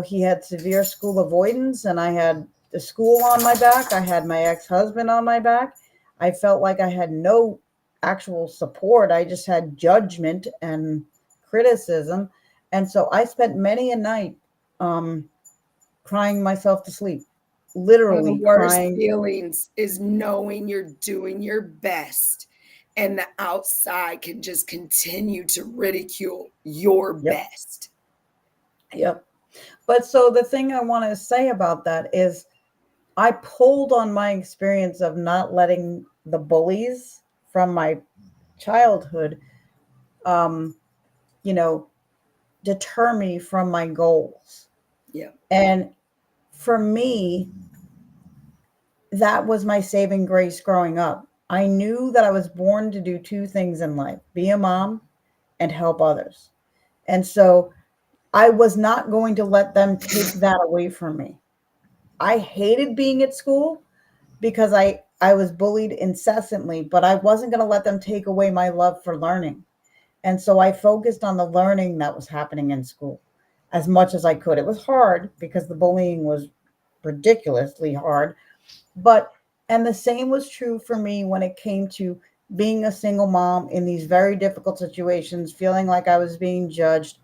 he had severe school avoidance, and I had the school on my back. I had my ex-husband on my back. I felt like I had no actual support. I just had judgment and criticism. And so I spent many a night um, crying myself to sleep, One of the literally worst crying. feelings is knowing you're doing your best and the outside can just continue to ridicule your Yep. best. Yep. But so the thing I want to say about that is I pulled on my experience of not letting the bullies from my childhood, um, you know, deter me from my goals. Yeah. And for me, that was my saving grace growing up. I knew that I was born to do two things in life: be a mom and help others. And so I was not going to let them take that away from me. I hated being at school because I was bullied incessantly, but I wasn't going to let them take away my love for learning. And so I focused on the learning that was happening in school as much as I could. It was hard because the bullying was ridiculously hard, but and the same was true for me when it came to being a single mom in these very difficult situations, feeling like I was being judged.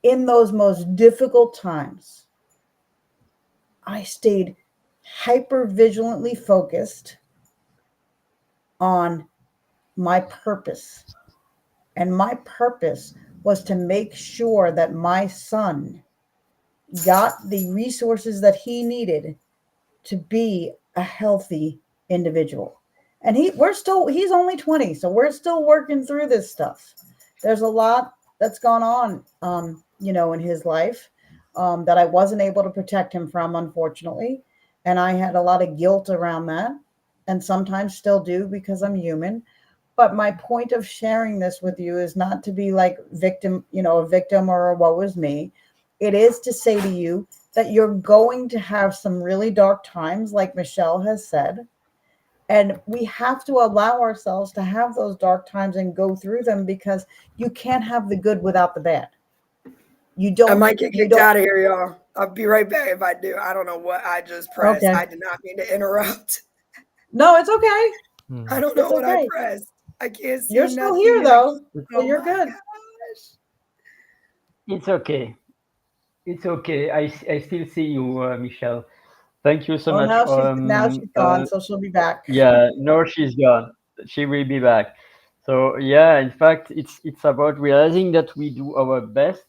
In those most difficult times, I stayed hyper vigilantly focused on my purpose. And my purpose was to make sure that my son got the resources that he needed to be a healthy individual. And he's only 20, so we're still working through this stuff. There's a lot that's gone on in his life. that I wasn't able to protect him from, unfortunately. And I had a lot of guilt around that, and sometimes still do because I'm human. But my point of sharing this with you is not to be like victim, a victim or a woe is me. It is to say to you that you're going to have some really dark times, like Michelle has said. And we have to allow ourselves to have those dark times and go through them, because you can't have the good without the bad. You I don't, might get you kicked don't. out of here, y'all. I'll be right back if I do. I don't know what I just pressed. Okay. I did not mean to interrupt. No, it's okay. I Hmm. don't know It's what I okay. pressed. I can't see You're still here nothing. And though, so oh you're my good. gosh. It's okay. It's okay. I still see you, Michelle. Thank you so Oh, much. now she's gone, so she'll be back. Yeah, no, she's gone. She will be back. So yeah, in fact, it's about realizing that we do our best,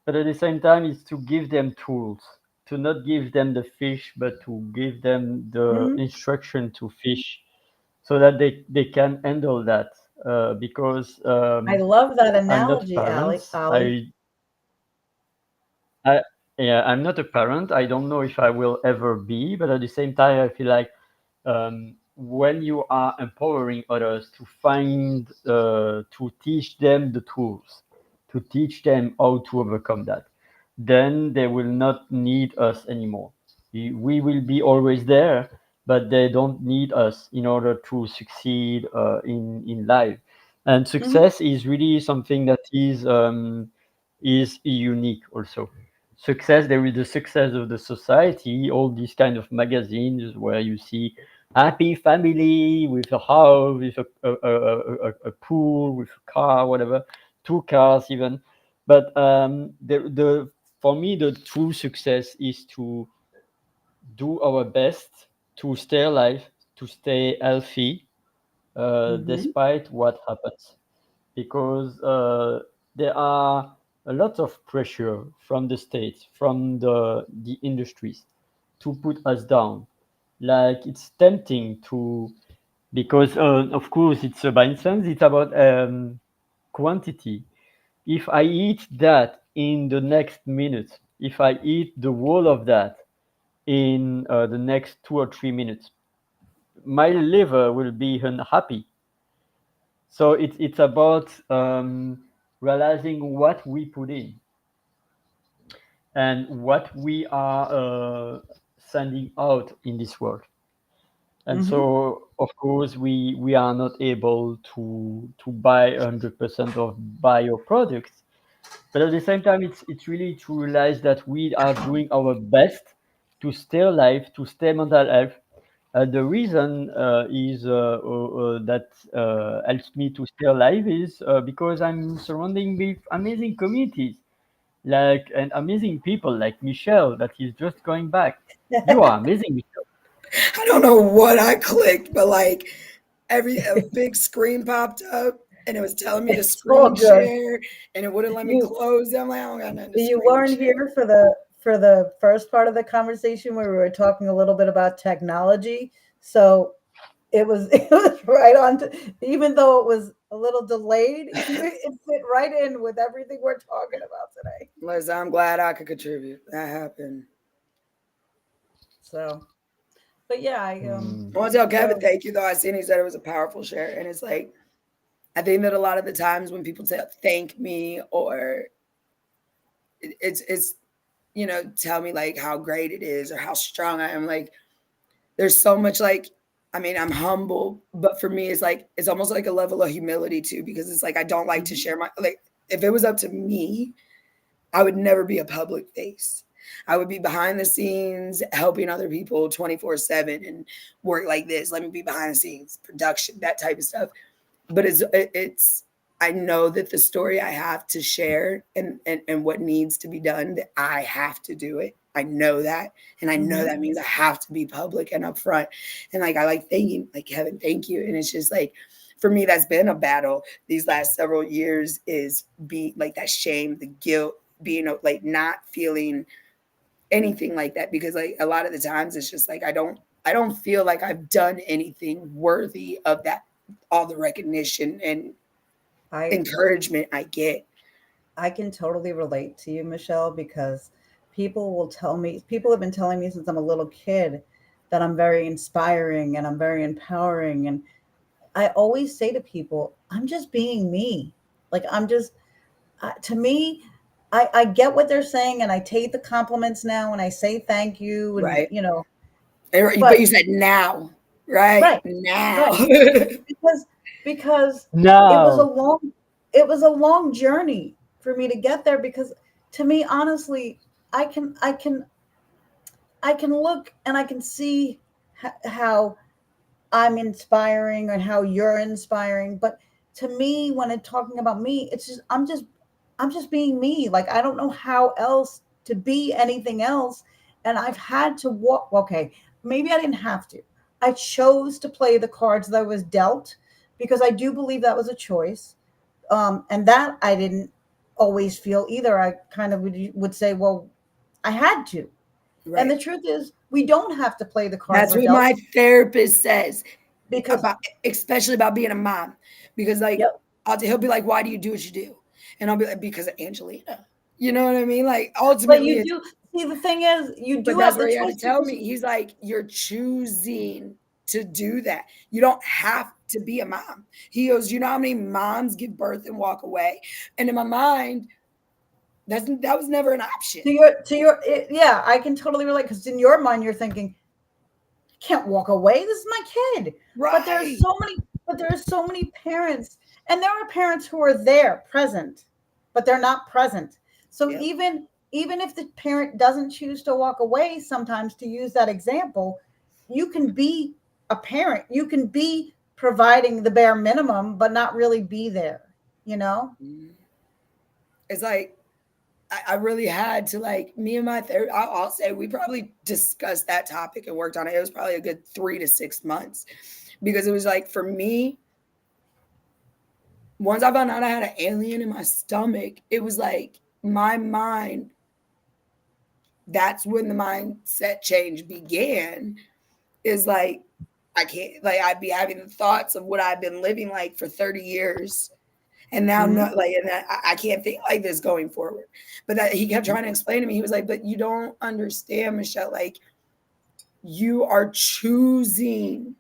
but at the same time, it's to give them tools, to not give them the fish, but to give them the Hmm. instruction to fish, so that they can handle that. Because I love that I'm not a analogy, parent. Ali. I yeah, I'm not a parent. I don't know if I will ever be, but at the same time, I feel like when you are empowering others to find, to teach them the tools, to teach them how to overcome that, then they will not need us anymore. We will be always there, but they don't need us in order to succeed in life. And Hmm. success is really something that is unique also. Success, there is the success of the society, all these kind of magazines where you see happy family with a house, with a pool, with a car, whatever, two cars even. But the for me, the true success is to do our best to stay alive, to stay healthy, Hmm. despite what happens, because there are a lot of pressure from the states, from the industries, to put us down. Like it's tempting to, because of course it's by instance it's about quantity. If I eat that in the next minute, if I eat the whole of that in the next 2 or 3 minutes, my liver will be unhappy. So it's about realizing what we put in and what we are sending out in this world. And Hmm. so, of course, we are not able to buy 100% of bio products, but at the same time, it's really to realize that we are doing our best to stay alive, to stay mental health. The reason is that helps me to stay alive is because I'm surrounding with amazing communities, like and amazing people like Michelle that is just going back. You are amazing, Michelle. I don't know what I clicked, but like every a big screen popped up and it was telling me to It's all screen good. share and it wouldn't let me You close it. I'm like, I don't got nothing to you screen weren't share. here for the first part of the conversation where we were talking a little bit about technology. So it was it was right on to, even though it was a little delayed, it fit right in with everything we're talking about today. Listen, I'm glad I could contribute. That happened. So, but yeah, Hmm. I want to tell Kevin the thank you though. I seen he said it was a powerful share, and it's like I think that a lot of the times when people thank me or it's tell me like how great it is or how strong I am, like there's so much like I mean I'm humble, but for me it's like it's almost like a level of humility too, because it's like I don't like to Mhm. share my like if it was up to me, I would never be a public face. I would be behind the scenes helping other people 24/7 and work like this. Let me be behind the scenes, production, that type of stuff. But it's I know that the story I have to share and what needs to be done, that I have to do it. I know that. And I know Mhm. that means I have to be public and upfront. And like I like thanking like Kevin, thank you. And it's just like for me, that's been a battle these last several years is be like that shame, the guilt, being like not feeling anything like that because like a lot of the times it's just like I don't feel like I've done anything worthy of that all the recognition and I encouragement I get. I can totally relate to you, Michelle, because people have been telling me since I'm a little kid that I'm very inspiring and I'm very empowering. And I always say to people, I'm just being me. Like, to me, I get what they're saying and I take the compliments now and I say thank you. And, Right. But but you said now, right? right, Now. right. because because it was a Now. long it was a long journey for me to get there, because to me, honestly, I can look and I can see how I'm inspiring and how you're inspiring. But to me, when it's talking about me, it's just I'm just being me. Like, I don't know how else to be anything else. And I've had to walk. Okay, maybe I didn't have to. I chose to play the cards that I was dealt, because I do believe that was a choice. And that I didn't always feel either. I kind of would say, well, I had to. And Right. the truth is, we don't have to play the cards That's we're what dealt, my therapist says because, about, especially about being a mom, because like yep. he'll be like, "Why do you do what you do?" And I'll be like, "Because of Angelina." You know what I mean? Like But ultimately, you it's, do see, the thing is, you but do that's have what the he had to choice, tell because me. He's like, "You're choosing to do that. You don't have to be a mom." He goes, "You know how many moms give birth and walk away?" And in my mind, that was never an option. yeah, I can totally relate, because in your mind you're thinking, can't walk away. This is my kid. But there's Right. so many, parents, and there are parents who are there, present, but they're not present. So Yep. even if the parent doesn't choose to walk away, sometimes, to use that example, you can be a parent. You can be providing the bare minimum, but not really be there, you know? Mhm. It's like I really had to, like, me and my therapist, I'll say we probably discussed that topic and worked on it. It was probably a good 3 to 6 months, because it was like, for me, once I found out I had an alien in my stomach, it was like my mind, that's when the mindset change began. Is like, I can't, like, I'd be having the thoughts of what I've been living like for 30 years. And now, Hmm. not like, and I can't think like this going forward. But that he kept trying to explain to me. He was like, "But you don't understand, Michelle. Like, you are choosing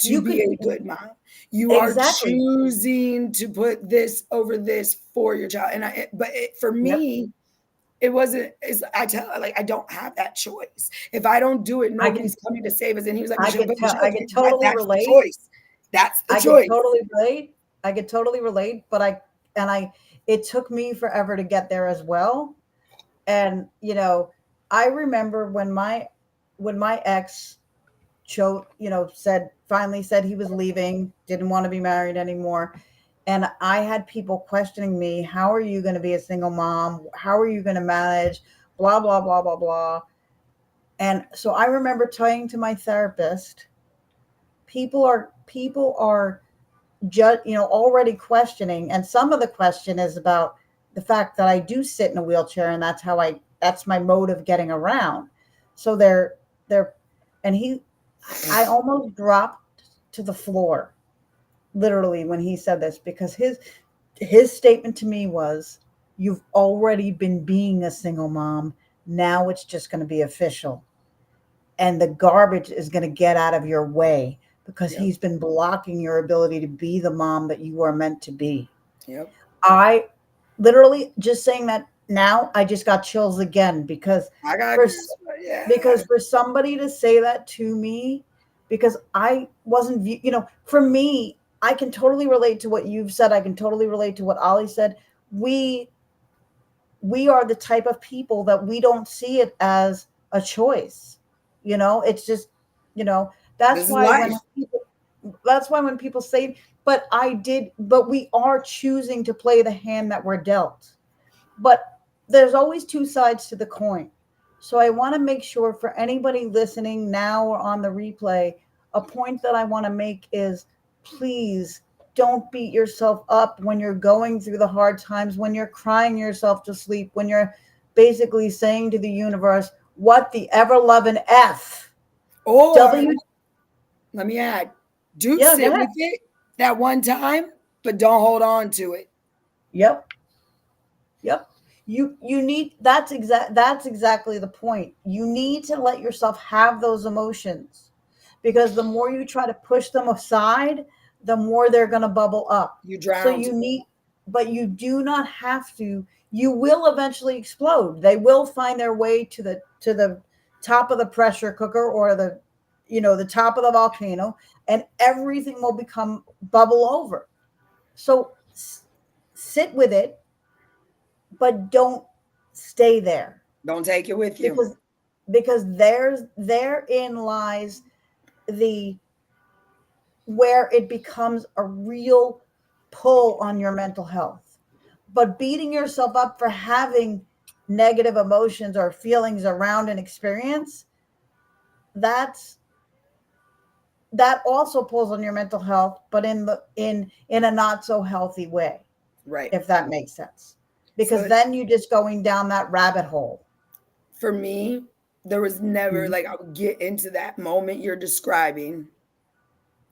to You be could a good mom. You are exactly. choosing to put this over this for your child." And for Yep. me, it wasn't. I tell her, like, I don't have that choice. If I don't do it, I can nobody's coming to save us. And he was like, I "Michelle, could but tell Michelle, I could totally that's the relate. choice. That's the I could choice." totally relate. I could totally relate, but it took me forever to get there as well. And I remember when my ex finally said he was leaving, didn't want to be married anymore. And I had people questioning me, how are you going to be a single mom? How are you going to manage? Blah, blah, blah, blah, blah. And so I remember saying to my therapist, people are just already questioning, and some of the question is about the fact that I do sit in a wheelchair, and that's my mode of getting around. So they're and he I almost dropped to the floor, literally, when he said this, because his statement to me was, you've already been being a single mom, now it's just going to be official, and the garbage is going to get out of your way, because Yep. he's been blocking your ability to be the mom that you are meant to be. Yep. I literally, just saying that now, I just got chills again, because I got for goosebumps. Yeah. because for somebody to say that to me, because I wasn't for me, I can totally relate to what you've said. I can totally relate to what Ollie said. We we are the type of people that we don't see it as a choice. It's just, you know This that's is why when life. people that's why when people say, but we are choosing to play the hand that we're dealt. But there's always two sides to the coin. So I want to make sure, for anybody listening now or on the replay, a point that I want to make is, please don't beat yourself up when you're going through the hard times, when you're crying yourself to sleep, when you're basically saying to the universe, what the ever loving F? Or W. let me add, do Yeah, go sit ahead. with it that one time, but don't hold on to it. Yep. Yep. You need that's exactly the point. You need to let yourself have those emotions, because the more you try to push them aside, the more they're going to bubble up. You So drowned. you need, but you do not have to. You will eventually explode. They will find their way to the top of the pressure cooker, or the, the top of the volcano, and everything will become bubble over. So sit with it, but don't stay there, Don't take it with you. because therein lies the where it becomes a real pull on your mental health. But beating yourself up for having negative emotions or feelings around an experience, that's that also pulls on your mental health, but in a not so healthy way, Right. if that makes sense. Because So then you're just going down that rabbit hole. for me, there was never Mhm. like I would get into that moment you're describing.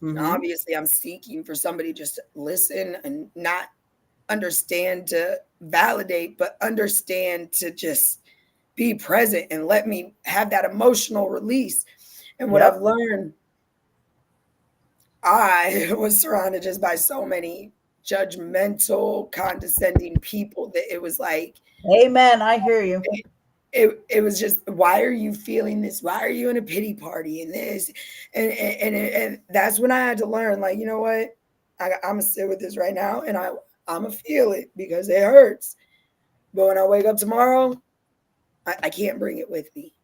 And Mhm. obviously, I'm seeking for somebody just to listen and not understand to validate, but understand to just be present and let me have that emotional release. And what I've Yep. learned, I was surrounded just by so many judgmental, condescending people that it was like, Amen. I hear you. it was just, why are you feeling this, why are you in a pity party and this, and that's when I had to learn, like, you know what, I'm gonna sit with this right now, and I'm gonna feel it because it hurts, but when I wake up tomorrow, I can't bring it with me,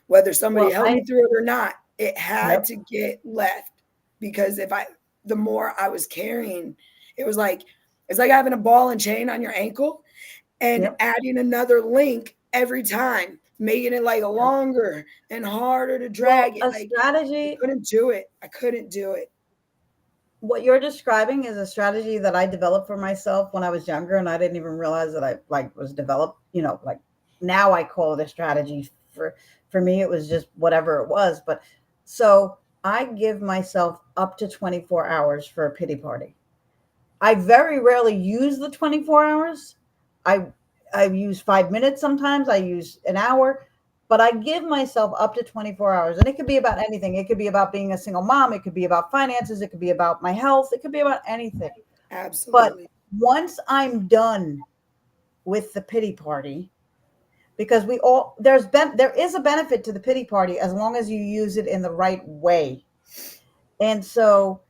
whether somebody Well, helped me through it or not. It had yep. to get left, because if I the more I was carrying, it was like, it's like having a ball and chain on your ankle and Yep. adding another link every time, making it like Yep. longer and harder to drag Well, it. a Like, I strategy, couldn't do it. I couldn't do it. what you're describing is a strategy that I developed for myself when I was younger, and I didn't even realize that I like was developed, like now I call it a strategy. For me it was just whatever it was, but so I give myself up to 24 hours for a pity party. I very rarely use the 24 hours. I I use 5 minutes sometimes. I use an hour, but I give myself up to 24 hours. And it could be about anything. It could be about being a single mom. It could be about finances. It could be about my health. It could be about anything. But Absolutely. once I'm done with the pity party, because there is a benefit to the pity party as long as you use it in the right way. And so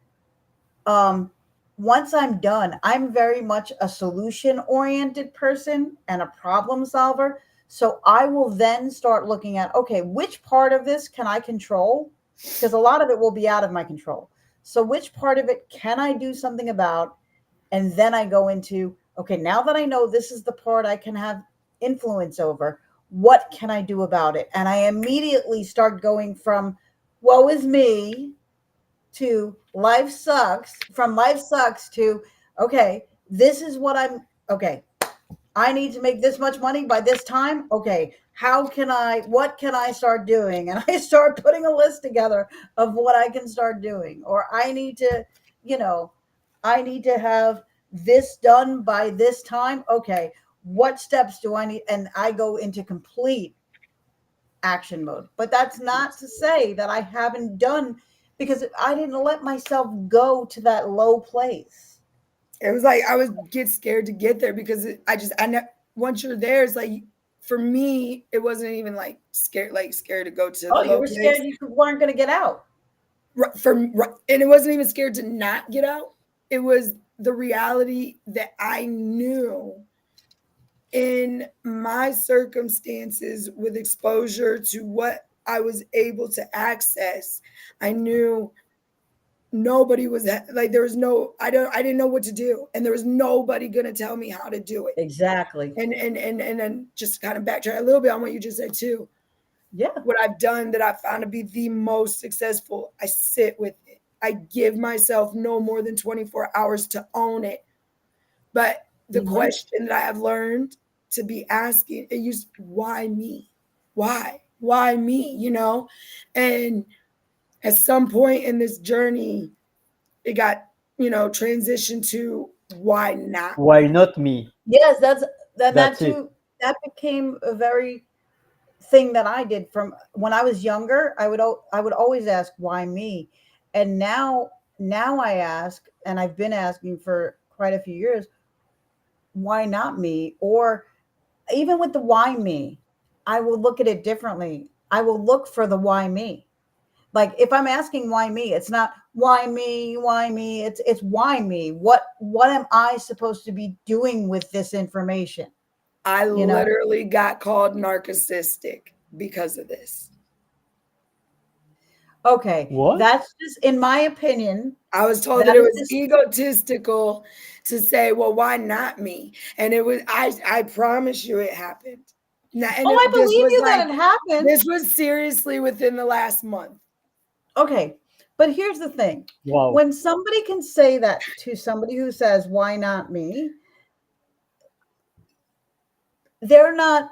um once I'm done, I'm very much a solution oriented person and a problem solver. So I will then start looking at, okay, which part of this can I control, because a lot of it will be out of my control. So which part of it can I do something about? And then I go into, okay, now that I know this is the part I can have influence over, what can I do about it? And I immediately start going from woe is me to life sucks, from life sucks to, okay, this is what I'm, okay, I need to make this much money by this time. Okay, what can I start doing? And I start putting a list together of what I can start doing. Or you know, I need to have this done by this time. Okay, what steps do I need? And I go into complete action mode. But that's not to say that I haven't done, because I didn't let myself go to that low place. It was like I would get scared to get there because I know once you're there, it's like, for me, it wasn't even like scared to go to Oh, the you low were scared place. you weren't going to get out. And it wasn't even scared to not get out. It was the reality that I knew in my circumstances with exposure to what I was able to access. I knew nobody was like, there was no, I didn't know what to do, and there was nobody going to tell me how to do it. Exactly. And then just kind of backtrack a little bit on what you just said too. Yeah. What I've done that I found to be the most successful, I sit with it. I give myself no more than 24 hours to own it. But the Hmm. question that I have learned to be asking, it used, why me? Why me? And at some point in this journey, it got, transitioned to, why not Why me? not me? Yes, that's That's it. too. that became a very thing that I did from when I was younger. I would always ask why me, and now I ask, and I've been asking for quite a few years, why not me? Or even with the why me, I will look at it differently. I will look for the why me. Like if I'm asking why me, it's not why me. It's why me. What am I supposed to be doing with this information? I You know? literally got called narcissistic because of this. Okay, What? that's just in my opinion. I was told that That it is was just egotistical to say, well, why not me? And it was, I promise you it happened. Now, and oh, I this believe was you that like, it happened. this was seriously within the last month. Okay, but here's the thing: Wow. when somebody can say that to somebody who says why not me, they're not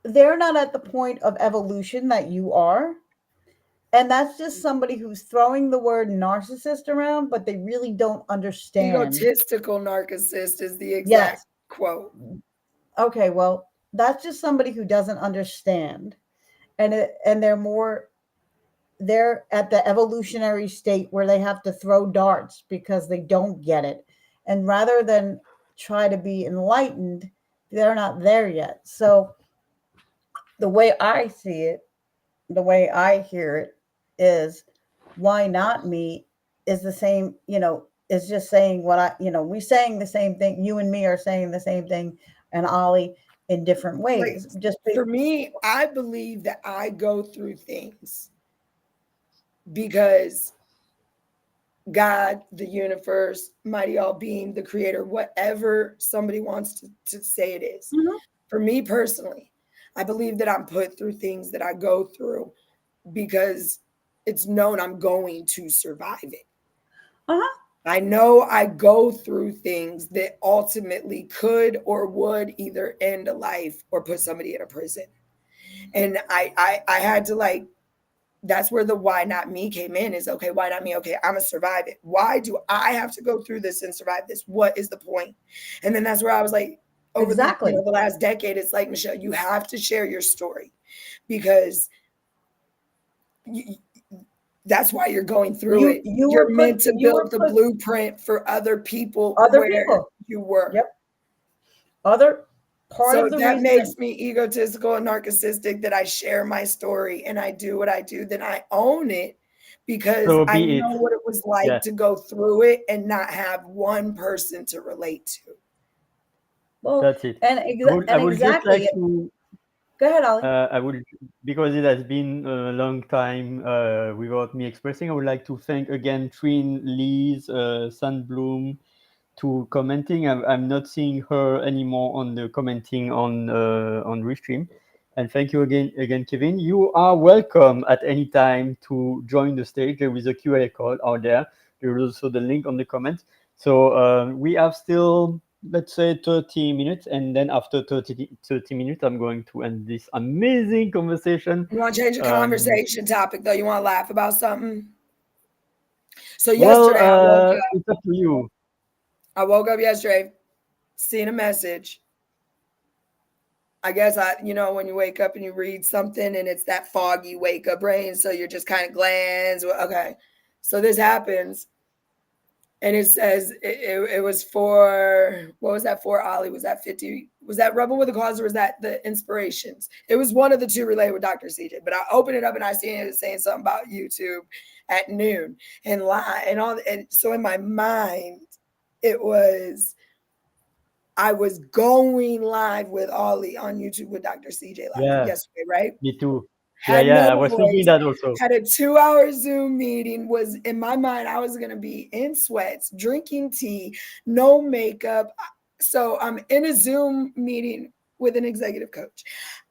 they're not at the point of evolution that you are. And that's just somebody who's throwing the word narcissist around, but they really don't understand. Egotistical narcissist is the exact Yes. quote. Okay, well, that's just somebody who doesn't understand. And they're at the evolutionary state where they have to throw darts because they don't get it. And rather than try to be enlightened, they're not there yet. So the way I see it, the way I hear it is why not me is the same, is just saying what we saying the same thing. You and me are saying the same thing, and Ollie in different Like, ways. Just for me, I believe that I go through things because God, the universe, mighty all being, the creator, whatever somebody wants to say it is. Mhm. For me personally, I believe that I'm put through things that I go through because it's known I'm going to survive it. Uh-huh. I know I go through things that ultimately could or would either end a life or put somebody in a prison. And I had to like, that's where the why not me came in is okay, why not me? Okay, I'm gonna survive it. Why do I have to go through this and survive this? What is the point? And then that's where I was like, over the Exactly. the last decade, it's like, Michelle, you have to share your story because you, that's why you're going through it. You're meant to You were build the put blueprint for other people other where people. you were. Yep. Other part So of the that reason. makes me egotistical and narcissistic that I share my story and I do what I do, then I own it because So I be it. know what it was like Yeah, to go through it and not have one person to relate to. Well, that's it. and I would just like exactly. to Go ahead, Ollie. I would, because it has been a long time without me expressing. I would like to thank again Trin, Liz, Sunbloom, to commenting. I'm not seeing her anymore on the commenting on Restream. And thank you again, Kevin. You are welcome at any time to join the stage. There is a QR code out there. There is also the link on the comments. So we have still, let's say, 30 minutes. And then after 30 minutes, I'm going to end this amazing conversation. You want to change the Um, conversation topic though? You want to laugh about something? So well, yesterday it's up to you. I woke up yesterday, seen a message. I guess when you wake up and you read something and it's that foggy wake up brain, so you're just kind of glance. Okay, so this happens, and it says it was for what was that for? Ollie, was that 50? Was that Rebel with a Cause or was that the Inspirations? It was one of the two related with Dr. CJ. But I opened it up and I seen it saying something about YouTube at noon and live and all. And so in my mind, it was. I was going live with Ollie on YouTube with Dr. CJ live Yeah, yesterday, right? me too. Yeah, Had yeah, no I was thinking voice, that also. had a 2-hour Zoom meeting, was in my mind, I was going to be in sweats, drinking tea, no makeup. So I'm in a Zoom meeting with an executive coach.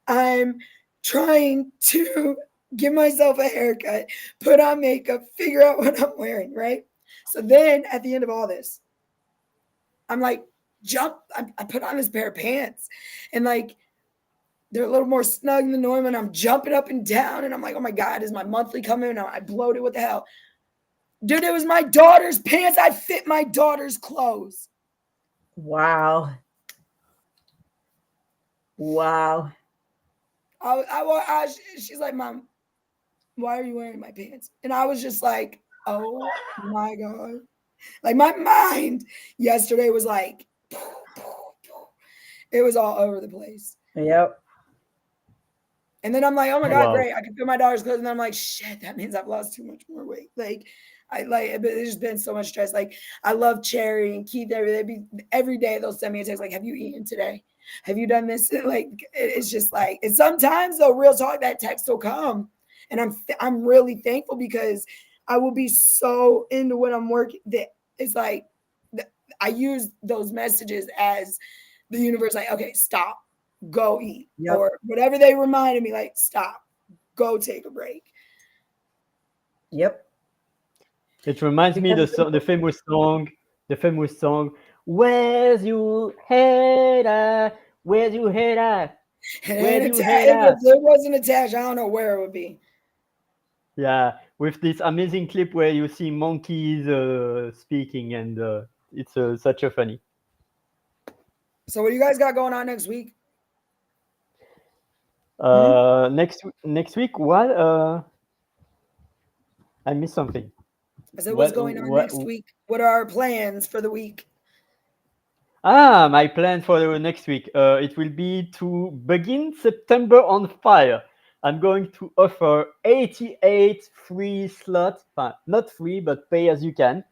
I'm trying to give myself a haircut, put on makeup, figure out what I'm wearing, right? So then at the end of all this, I'm like, I put on this pair of pants and like, they're a little more snug than normal. And I'm jumping up and down. And I'm like, oh my God, is my monthly coming? I bloated. What the hell? Dude, it was my daughter's pants. I fit my daughter's clothes. Wow. Wow. She's like, Mom, why are you wearing my pants? And I was just like, oh my God. Like my mind yesterday was like, it was all over the place. Yep. And then I'm like, oh my God, Wow. great. I can feel my daughter's clothes. And then I'm like, shit, that means I've lost too much more weight. Like, there's just been so much stress. Like, I love Cherry and Keith. Every day they'll send me a text, like, have you eaten today? Have you done this? Like, it's just like, and sometimes though, real talk, that text will come. And I'm really thankful because I will be so into what I'm working that it's like, I use those messages as the universe, like, okay, stop, go eat, Yep. or whatever they reminded me, like, stop, go take a break. Yep. It reminds me Because the famous song, "Where's your head at? Where's your head at? And Where's your head if at?" it wasn't attached, I don't know where it would be. Yeah, with this amazing clip where you see monkeys speaking, and it's such a funny. So, what do you guys got going on next week? hmm? Next week, what? I missed something. I said, what's What? going on What? next week? What are our plans for the week? Ah, my plan for the next week. It will be to begin September on fire. I'm going to offer 88 free slots, not free, but pay as you can,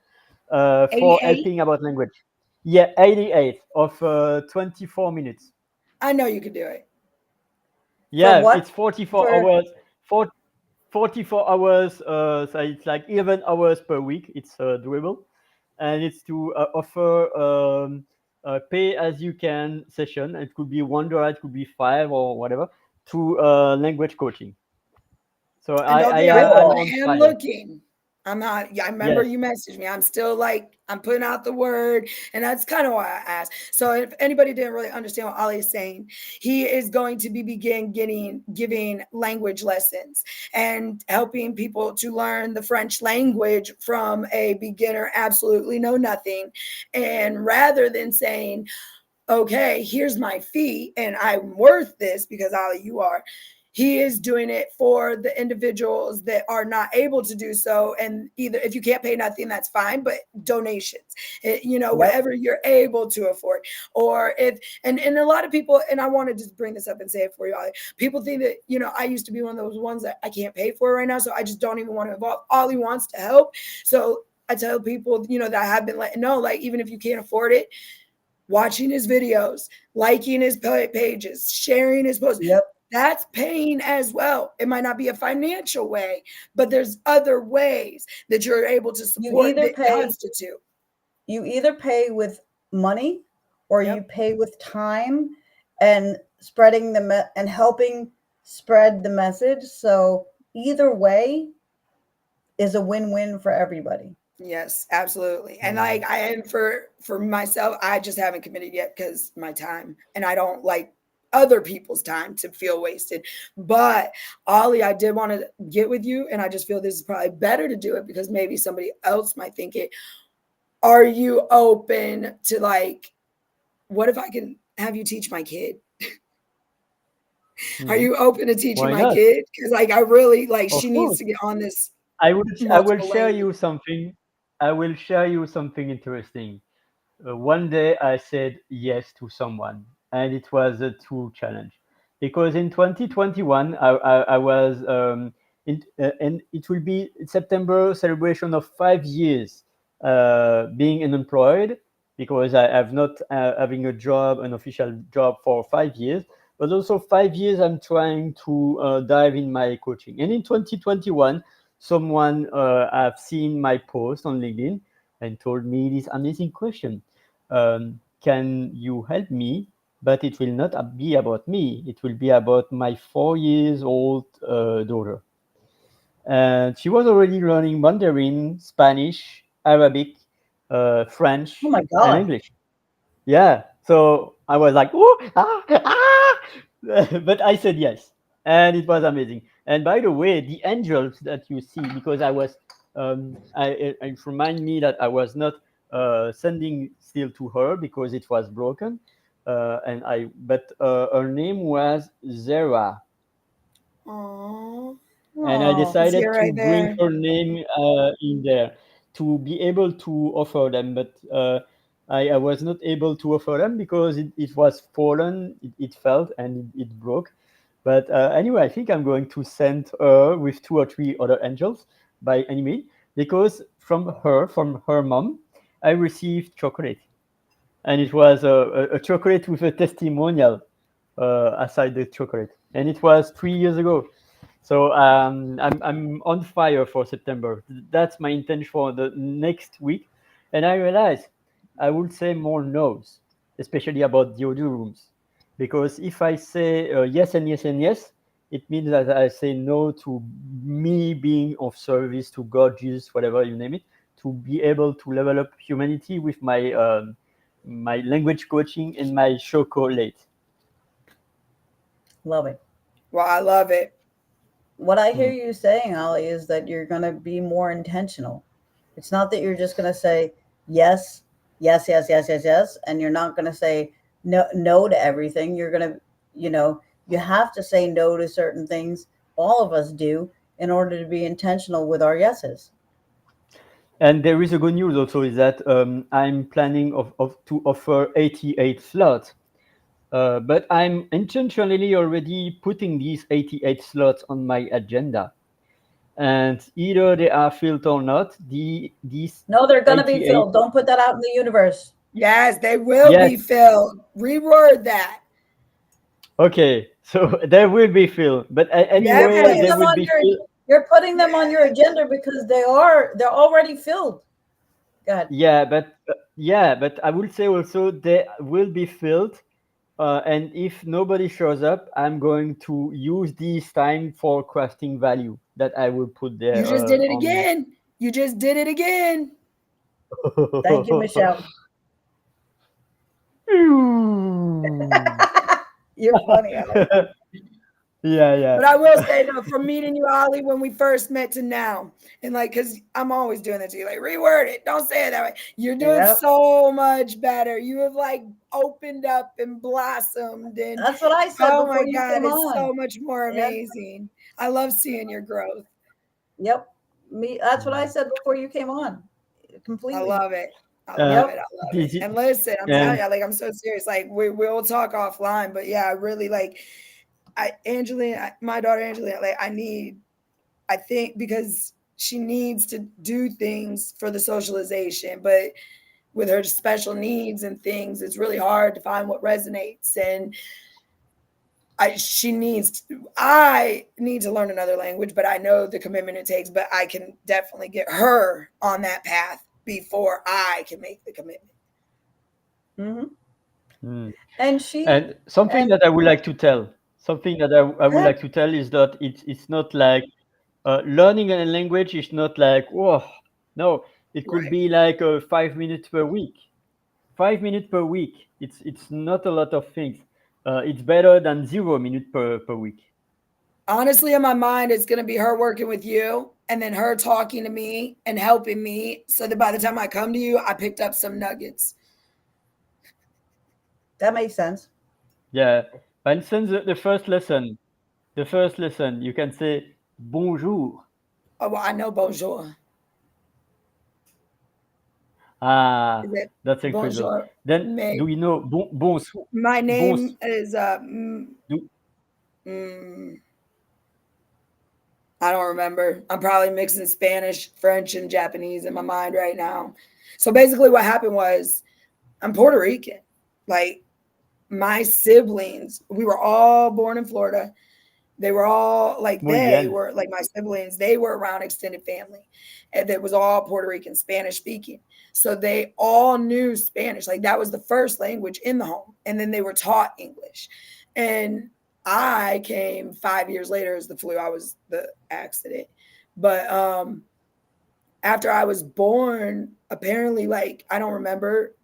for 88? helping about language. Yeah, 88 of 24 minutes. I know you could do it. For Yeah, what? it's 44 For hours. 44 hours, so it's like 11 hours per week. It's doable, and it's to offer pay as you can session. It could be $1, it could be five or whatever, to language coaching. So And don't get me I'm wrong, cool. on I am fire. looking. I'm not, yeah, I remember Yes. you messaged me. I'm still like, I'm putting out the word. And that's kind of why I asked. So if anybody didn't really understand what Ali is saying, he is going to be giving language lessons and helping people to learn the French language from a beginner, absolutely know nothing. And rather than saying, okay, here's my fee and I'm worth this because Ali, you are. He is doing it for the individuals that are not able to do so. And either if you can't pay nothing, that's fine, but donations, Yep. whatever you're able to afford. Or if, and a lot of people, and I want to just bring this up and say it for you, Ali, people think that, I used to be one of those ones that I can't pay for right now. So I just don't even want to involve. Ali wants to help. So I tell people, that I have been letting know, like, even if you can't afford it, watching his videos, liking his pages, sharing his posts. Yep. That's paying as well. It might not be a financial way, but there's other ways that you're able to You support either that pay constitute. you either pay with money or you Yep. pay with time and spreading and helping spread the message. So either way is a win-win for everybody. Yes, absolutely. And Mm. like and for myself, I just haven't committed yet because my time, and I don't like other people's time to feel wasted. But Ollie, I did want to get with you, and I just feel this is probably better to do it because maybe somebody else might think it. Are you open to, like, what if I can have you teach my kid? Are Mhm. you open to teaching Why my not? kid? Because like I really like Of she needs course. to get on this I will multiple share language. you something. I will share you something interesting. One day I said yes to someone, and it was a true challenge because in 2021 I was and it will be September celebration of 5 years being unemployed because I have not having a job, an official job for 5 years, but also 5 years I'm trying to dive in my coaching. And in 2021, someone have seen my post on LinkedIn and told me this amazing question: can you help me? But it will not be about me. It will be about my 4 years old daughter. And she was already learning Mandarin, Spanish, Arabic, Oh French, my and God. English. Yeah. So I was like, "Ooh, ah, ah!" But I said yes. And it was amazing. And by the way, the angels that you see, because I was, it remind me that I was not sending still to her because it was broken. but her name was Zara, Aww. and I Oh, I see it decided to right bring there. her name in there to be able to offer them, but I was not able to offer them because it was fallen, it fell, and it broke. But anyway, I think I'm going to send her with two or three other angels by any means because from her mom, I received chocolate, and it was a chocolate with a testimonial aside the chocolate, and it was 3 years ago. So I'm on fire for September. That's my intention for the next week, and I realize I would say more no's, especially about the audio rooms, because if I say yes and yes and yes, it means that I say no to me being of service to God, Jesus, whatever you name it, to be able to level up humanity with my language coaching and my chocolate. love it. Well, I love it. What I hear Mm. you saying, Ollie, is that you're going to be more intentional. It's not that you're just going to say yes, yes, yes, yes, yes, yes, and you're not going to say no, no to everything. You're going to, you have to say no to certain things. All of us do in order to be intentional with our yeses. And there is a good news also is that I'm planning of to offer 88 slots, but I'm intentionally already putting these 88 slots on my agenda. And either they are filled or not, these No, they're going to be 88, filled. Don't put that out in the universe. Yes, they will yes, be filled. Reword that. okay, so they will be filled, but You're anyway, putting they Yes. them will on be your filled. you're putting them on your Yes. agenda because they're already filled. God. Yeah, but I would say also they will be filled. And if nobody shows up, I'm going to use this time for crafting value that I will put there You just did it on. again. You just did it again. Thank you, Michelle. You're funny, Ollie. Yeah, yeah. But I will say though, from meeting you, Ollie, when we first met to now, and like, cause I'm always doing that to you, like reword it, don't say it that way. You're doing Yep. so much better. You have like opened up and blossomed, and That's what I said oh my before you God, came it's on. so much more Yeah. amazing. I love seeing your growth. Yep. Me. That's what I Mm. said before you came on. I Completely. love it. I love Uh, it. Yep. I love it. this is, And listen, I'm telling and you, like I'm so serious. Like we'll talk offline, but yeah, I really like Angelina, my daughter Angelina. Like I think because she needs to do things for the socialization, but with her special needs and things, it's really hard to find what resonates. And I need to learn another language, but I know the commitment it takes. But I can definitely get her on that path before I can make the commitment. Hmm. mm. And she And something and that I would like to tell, something that I would Good. like to tell is that it's not like learning a language is not like, oh, no, it could Right. be like 5 minutes per week. 5 minutes per week. It's not a lot of things. It's better than 0 minute per week. Honestly, in my mind, it's going to be her working with you and then her talking to me and helping me so that by the time I come to you, I picked up some nuggets. that makes sense. Yeah. For instance, the first lesson, you can say bonjour. Oh, well, I know bonjour. Ah, Is it that's incredible. bonjour? Then Mais do we know bonsoir? my Bons, name is do, mm, I don't remember. I'm probably mixing Spanish, French, and Japanese in my mind right now. So basically, what happened was I'm Puerto Rican. Like my siblings, we were all born in Florida. They were all like muy they bien. were like my siblings. They were around extended family, and that was all Puerto Rican, Spanish speaking. So they all knew Spanish. Like that was the first language in the home, and then they were taught English. And I came 5 years later as the flu. I was the accident, but after I was born, apparently, like I don't remember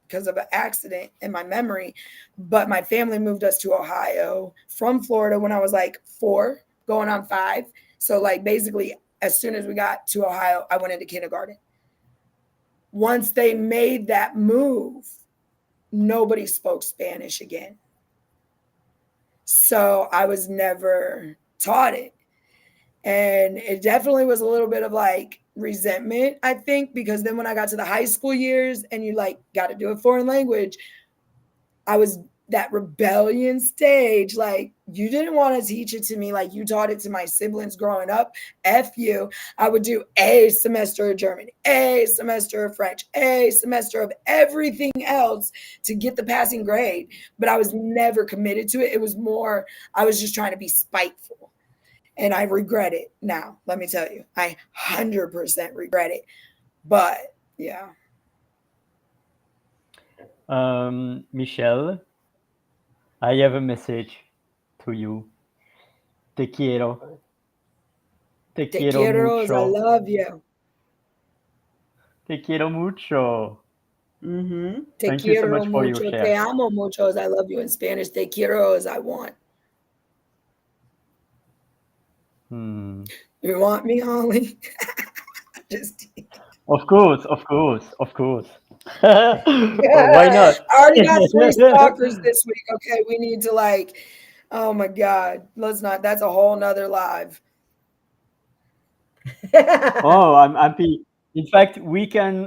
because of an accident in my memory. But my family moved us to Ohio from Florida when I was like 4, going on 5. So, like, basically, as soon as we got to Ohio, I went into kindergarten. Once they made that move, nobody spoke Spanish again. So I was never taught it. And it definitely was a little bit of like resentment, I think, because then when I got to the high school years and you like got to do a foreign language, I was that rebellion stage. Like, you didn't want to teach it to me like you taught it to my siblings growing up. F you. I would do a semester of German, a semester of French, a semester of everything else to get the passing grade. But I was never committed to it. It was more, I was just trying to be spiteful. And I regret it now. Let me tell you, I 100% regret it. But yeah. Michelle, I have a message to you. Te quiero. Te Te quiero quiero, I mucho. love you. Te quiero mucho. Mm-hmm. Te Thank you so quiero much for your mucho. Te share. amo mucho as I love you in Spanish. Te quiero as I want. You want me, Holly? Just Of course, of course, of course. Why not? I already got 3 stalkers this week. Okay, we need to like, oh my God. Let's not, that's a whole nother live. Oh, I'm happy. In fact, we can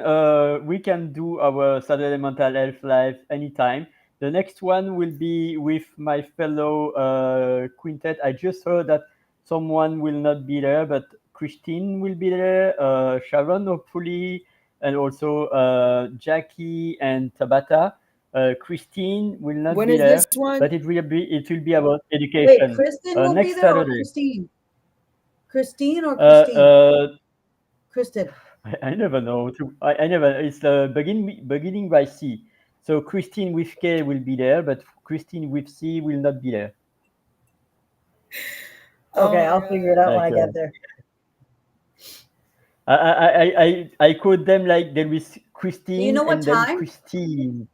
do our Saturday Mental Health live anytime. The next one will be with my fellow quintet. I just heard that someone will not be there, but Christine will be there, Sharon hopefully, and also Jackie and Tabata. Christine will not When be is this there, one? but it will be about Wait, education. Kristen will be Next there or Saturday. Christine? Christine or Uh, Christine? uh, Kristen. I never know. I never. It's beginning by C. So Christine with K will be there, but Christine with C will not be there. Oh Okay, my I'll figure it God. out when Like I get there. I code them like there is Do you Christine know what and then time? Christine.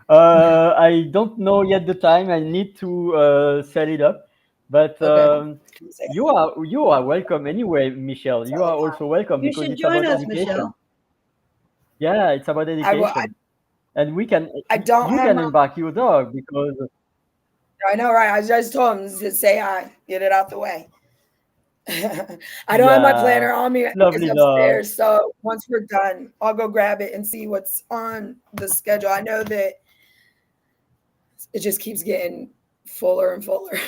I don't know yet the time. I need to set it up, but Okay. Say you are welcome anyway, Michelle. it's You all the are time. also welcome You because should it's join about us, education. Michelle. Yeah, it's about I will. education, and we can I don't you have can my. embark your dog because I know, right? I just told him to say hi, get it out the way. I don't have my yeah, planner on me. It's lovely dog. upstairs. So once we're done, I'll go grab it and see what's on the schedule. I know that it just keeps getting fuller and fuller.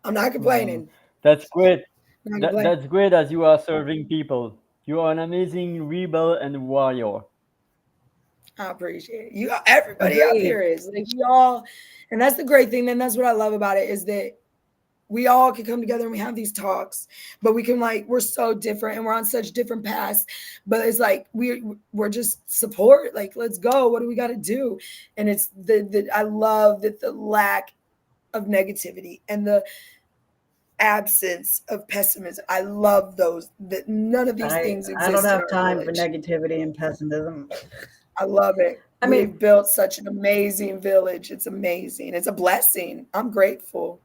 I'm not Mm, complaining. that's great. I'm not complaining. That's great as you are serving people. You are an amazing rebel and warrior. I appreciate it. You, everybody up Agreed. here is like we all, and that's the great thing. Then that's what I love about it is that we all can come together and we have these talks, but we can like we're so different and we're on such different paths. But it's like we're just support. Like let's go. What do we got to do? And it's the I love that the lack of negativity and the absence of pessimism. I love those that none of these things I don't exist in have our time for village. negativity and pessimism. I love it. I mean, We've built such an amazing village. It's amazing. It's a blessing. I'm grateful.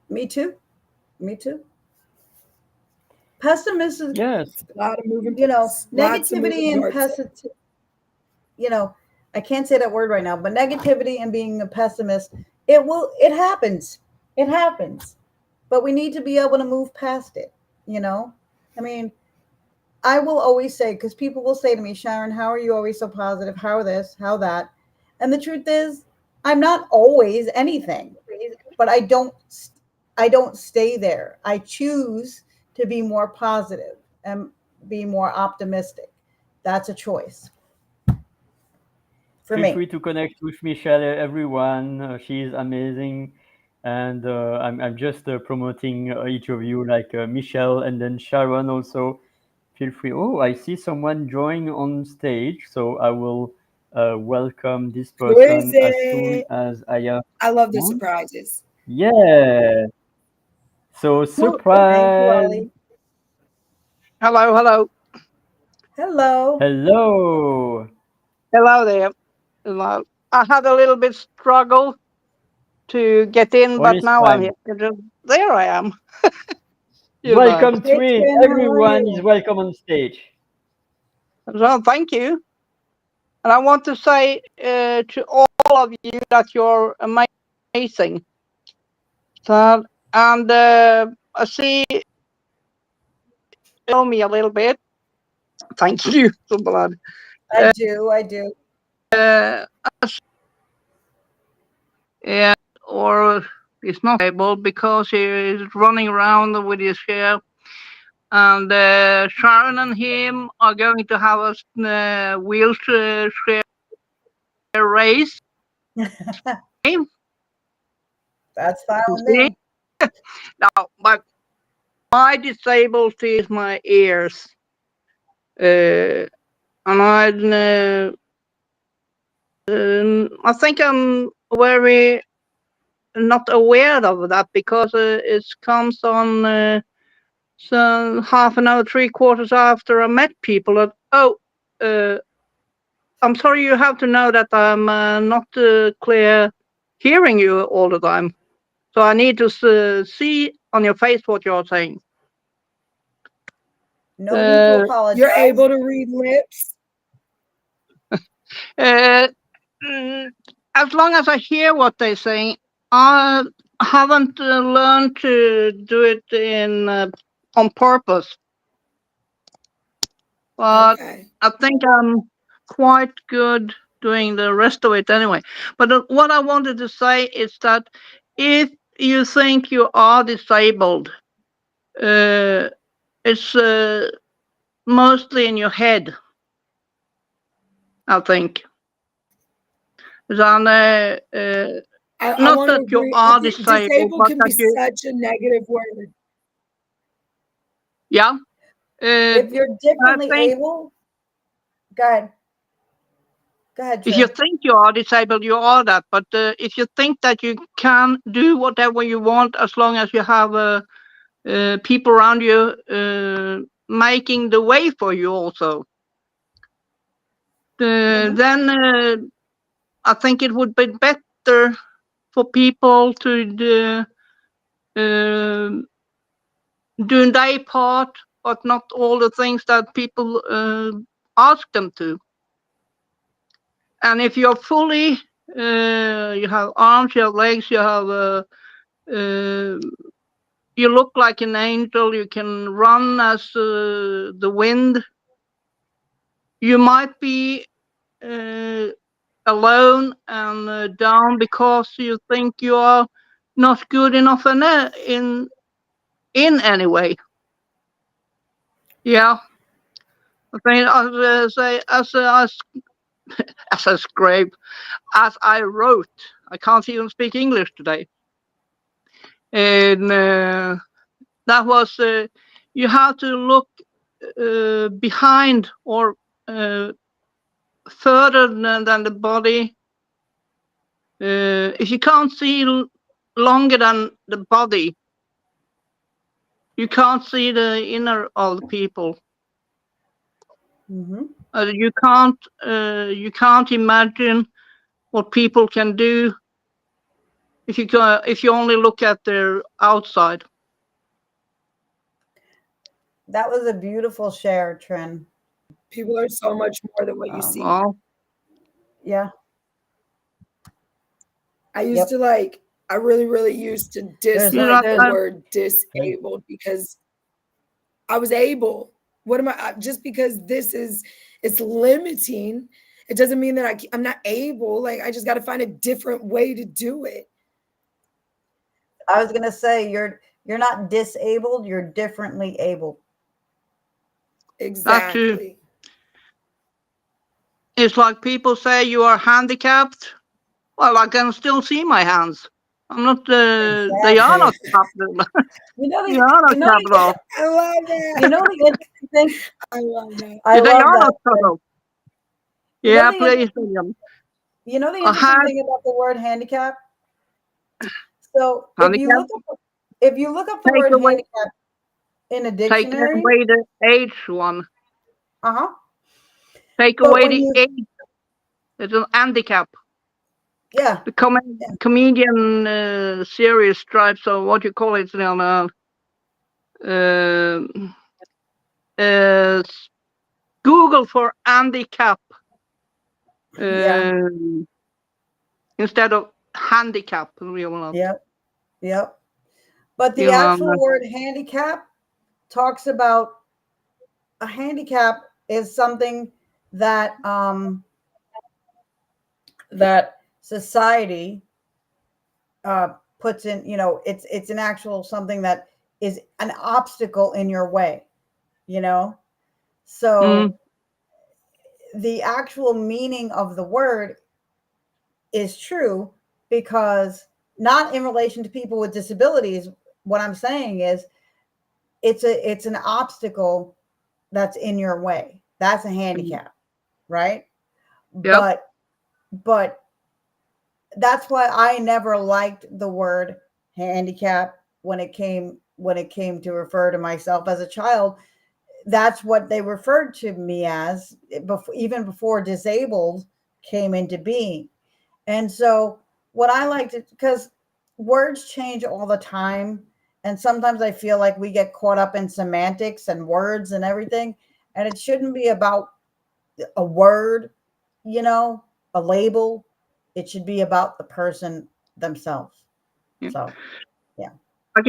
me too. Me too. Pessimism, Yes, A lot of moving you know, parts. Lots of negativity moving and parts. pessimist, you know, I can't say that word right now, but negativity and being a pessimist, it happens. It happens. But we need to be able to move past it, you know? I mean, I will always say, because people will say to me, Sharon, how are you always so positive? How this, how that? And the truth is, I'm not always anything, but I don't stay there. I choose to be more positive and be more optimistic. That's a choice for feel me. free to connect with Michelle, everyone. She is amazing. And I'm just promoting each of you, like Michelle and then Sharon also. Feel free. Oh, I see someone join on stage. So I will welcome this Who is person as soon it? as I am I love the on. surprises. Yeah. So Thank you, surprise. Ollie. Hello, hello, Hello. Hello. hello there. Hello. I had a little bit struggle to get in, All but is now I'm fine. here. There I am. You know. Welcome, Hey, Twin. Twin, how are Everyone is you? welcome on stage. So thank you. And I want to say to all of you that you're amazing. So, and I see you know me a little bit. Thank you, so blood. I do. I do. Uh, yeah, or he's not able because he is running around with his hair. And Sharon and him are going to have a wheelchair race. That's fine with me. Now, my disability is my ears, and I think I'm very not aware of that because it comes on so half an hour, 3/4 after I met people. That I'm sorry, you have to know that I'm not clear hearing you all the time. So I need to see on your face what you're saying. No need to apologize. You're able to read lips. As long as I hear what they're saying, I haven't learned to do it in on purpose. But Okay. I think I'm quite good doing the rest of it anyway. But what I wanted to say is that if you think you are disabled, it's mostly in your head, I think. Then, I not want to that you agree. I are think disabled, disabled but can that be you, such a negative word. yeah. If you're I differently think able, go ahead. Go ahead, if you Trin. think you are disabled, you are that. But if you think that you can do whatever you want as long as you have people around you making the way for you also, then I think it would be better for people to do their part, but not all the things that people ask them to. And if you're fully, you have arms, you have legs, you have, you look like an angel, you can run as the wind. You might be alone and down because you think you are not good enough in any way. Yeah, I think as I scrape, as I wrote. I can't even speak English today. And that was you have to look behind or further than the body. If you can't see longer than the body, you can't see the inner of the people. Mm-hmm. You can't imagine what people can do if you only look at their outside. That was a beautiful share, Trin. People are so much more than what you see. Well, Yeah. I used to I really used to dislike the word disabled because I was able. What am I? Just because it's limiting, it doesn't mean that I'm not able. Like, I just got to find a different way to do it. I was gonna say you're not disabled. You're differently able. Exactly. It's like people say you are handicapped. Well, I can still see my hands. I'm not. Exactly. They are not capital. They are not capital. I love that. You know the interesting thing. I love that. I They love are that. not capital. Yeah, please, William. You know the interesting thing about the word handicap. So if you look up the word handicap in a dictionary, take away the age one. Take But away when the age. It's an handicap. Yeah. The comedian series stripes or what you call it now. Google for handicap. Yeah. Instead of handicap. Real, Yep. Yep. But the you know, actual word handicap talks about a handicap is something that that society puts in. It's an actual something that is an obstacle in your way. You know, mm, so the actual meaning of the word is true because not in relation to people with disabilities. What I'm saying is it's an obstacle that's in your way. That's a handicap, right? yep. But that's why I never liked the word handicap when it came to refer to myself as a child. That's what they referred to me as before, even before disabled came into being. And so what I like to, because words change all the time. And sometimes I feel like we get caught up in semantics and words and everything. And it shouldn't be about a word, you know, a label. It should be about the person themselves. Yeah. So, yeah. I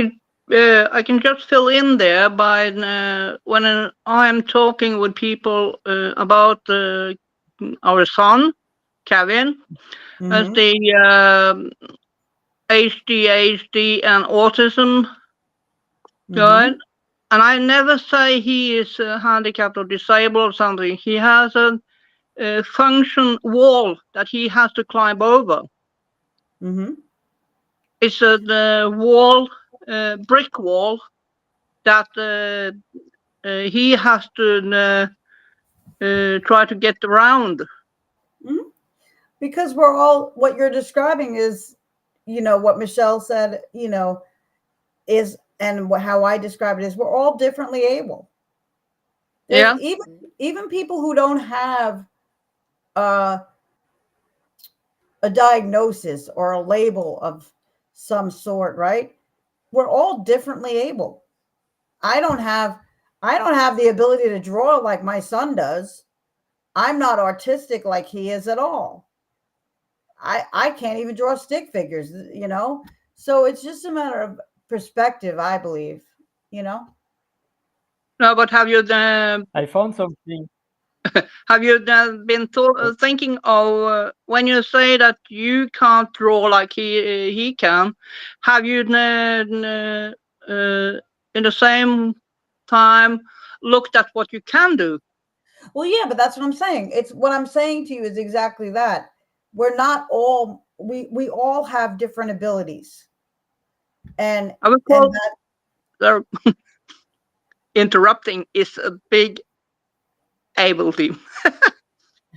can just fill in there by when I'm talking with people about our son Kevin as Mm-hmm. the ADHD and autism, right? Mm-hmm. And I never say he is handicapped or disabled or something. He has a function wall that he has to climb over. Mm-hmm. It's a the wall, brick wall that he has to try to get around. Mm-hmm. Because we're all, what you're describing is, what Michelle said, is, and how I describe it is, we're all differently able. There's Yeah, even people who don't have uh, a diagnosis or a label of some sort, right? We're all differently able. I don't have I don't have the ability to draw like my son does. I'm not artistic like he is at all. I can't even draw stick figures. So it's just a matter of perspective, I believe, you know. no, but I found something. been thinking of when you say that you can't draw like he can? Have you in the same time looked at what you can do? Well, yeah, but that's what I'm saying. It's what I'm saying to you is exactly that. We're not all we all have different abilities. And I would and call uh, interrupting is a big ability.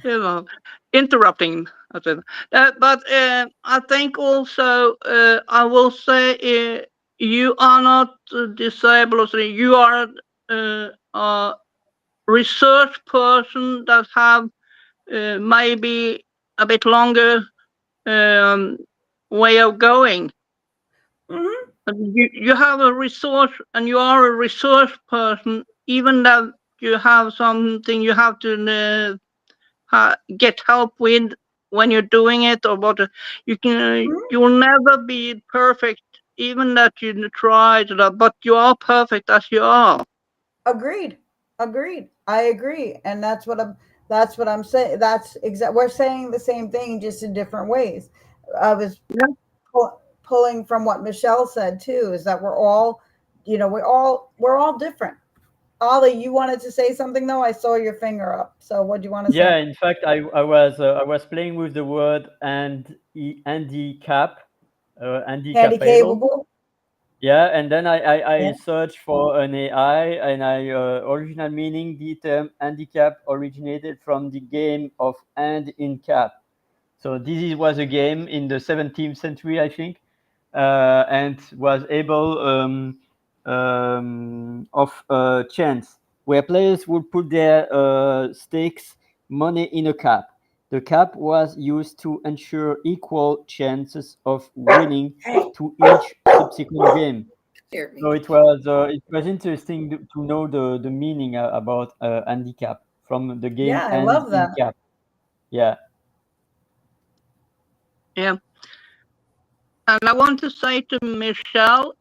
You know, interrupting. I said. But I think also I will say you are not disabled. So you are a research person that have maybe a bit longer um, way of going. Mhm. You have a resource, and you are a resource person, even though you have something you have to get help with when you're doing it, or what Mhm. you will never be perfect, even that you try to, but you are perfect as you are. Agreed. Agreed. I agree. And that's what I'm saying. We're saying the same thing just in different ways. I was Yeah. pulling from what Michelle said too, is that we're all different. Ollie, you wanted to say something though? I saw your finger up. So what do you want to Yeah, say? in fact, I was playing with the word handicap, handicapable. Handicapable? Yeah, and then I Yeah. searched for an AI, and original meaning the term handicap originated from the game of hand in cap. So was a game in the 17th century, I think, and was able of chance, where players would put their stakes money in a cap. The cap was used to ensure equal chances of winning Hey, to each subsequent game. hear So me. it was interesting to know the meaning about handicap from the game Yeah, I hand love in that. cap. Yeah. Yeah. And I want to say to Michelle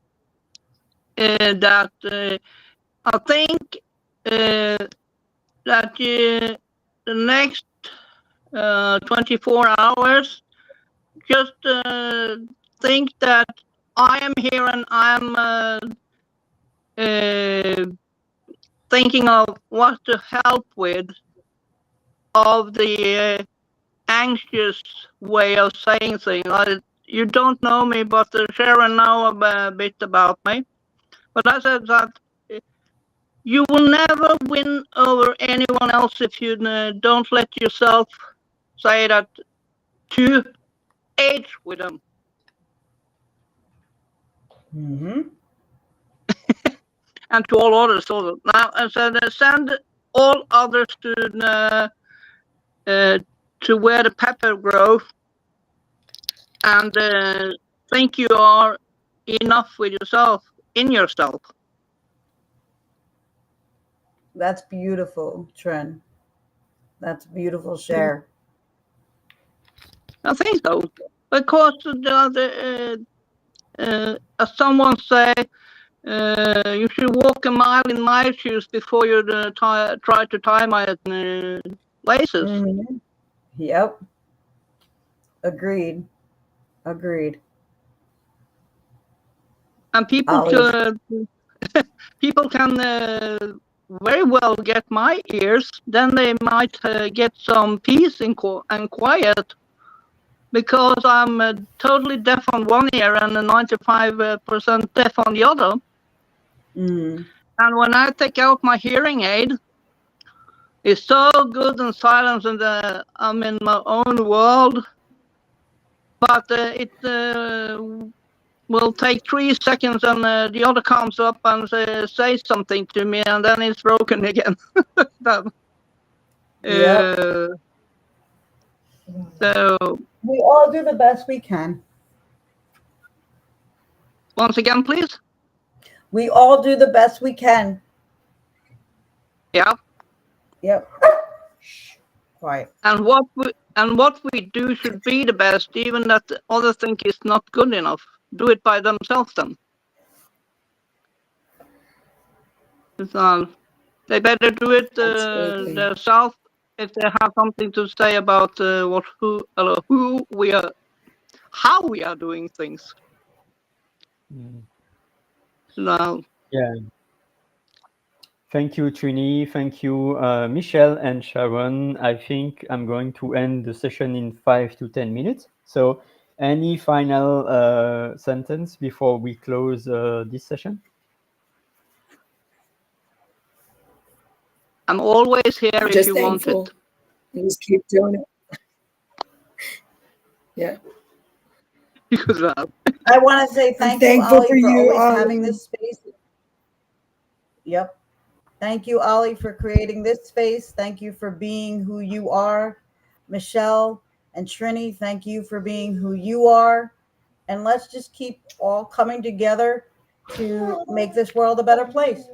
that I think that the next 24 hours, just think that I am here and I'm thinking of what to help with of the anxious way of saying things. You don't know me, but Sharon know a bit about me. But I said that you will never win over anyone else if you don't let yourself say that to age with them. Mm-hmm. And to all others also. Now, I said send all others to where the pepper grows, and think you are enough with yourself, in yourself. That's beautiful, Trin. That's beautiful, share. I think so, because as someone say, you should walk a mile in my shoes before you try to tie my laces. Mm-hmm. Yep. Agreed. Agreed. And people people can very well get my ears. Then they might get some peace and quiet, because I'm totally deaf on one ear and 95% deaf on the other. Mm-hmm. And when I take out my hearing aid, it's so good and silence, and I'm in my own world. But it will take 3 seconds, and the other comes up and says something to me, and then it's broken again. Yep. So We all do the best we can. once again, please. We all do the best we can. Yeah. Yep. Shh. Quiet. And what we do should be the best, even that the other thing is not good enough. Do it by themselves then. So they better do it themselves if they have something to say about who we are, how we are doing things. No. Yeah. Thank you, Trini. Thank you, Michelle and Sharon. I think I'm going to end the session in 5 to 10 minutes. So, any final sentence before we close this session? I'm always here I'm if just you thankful. want it. And just keep doing it. Yeah. I want to say thank you, thankful Ollie, for for you, always having Ollie. this space. Yep. Thank you, Ollie, for creating this space. Thank you for being who you are. Michelle and Trini, thank you for being who you are. And let's just keep all coming together to make this world a better place.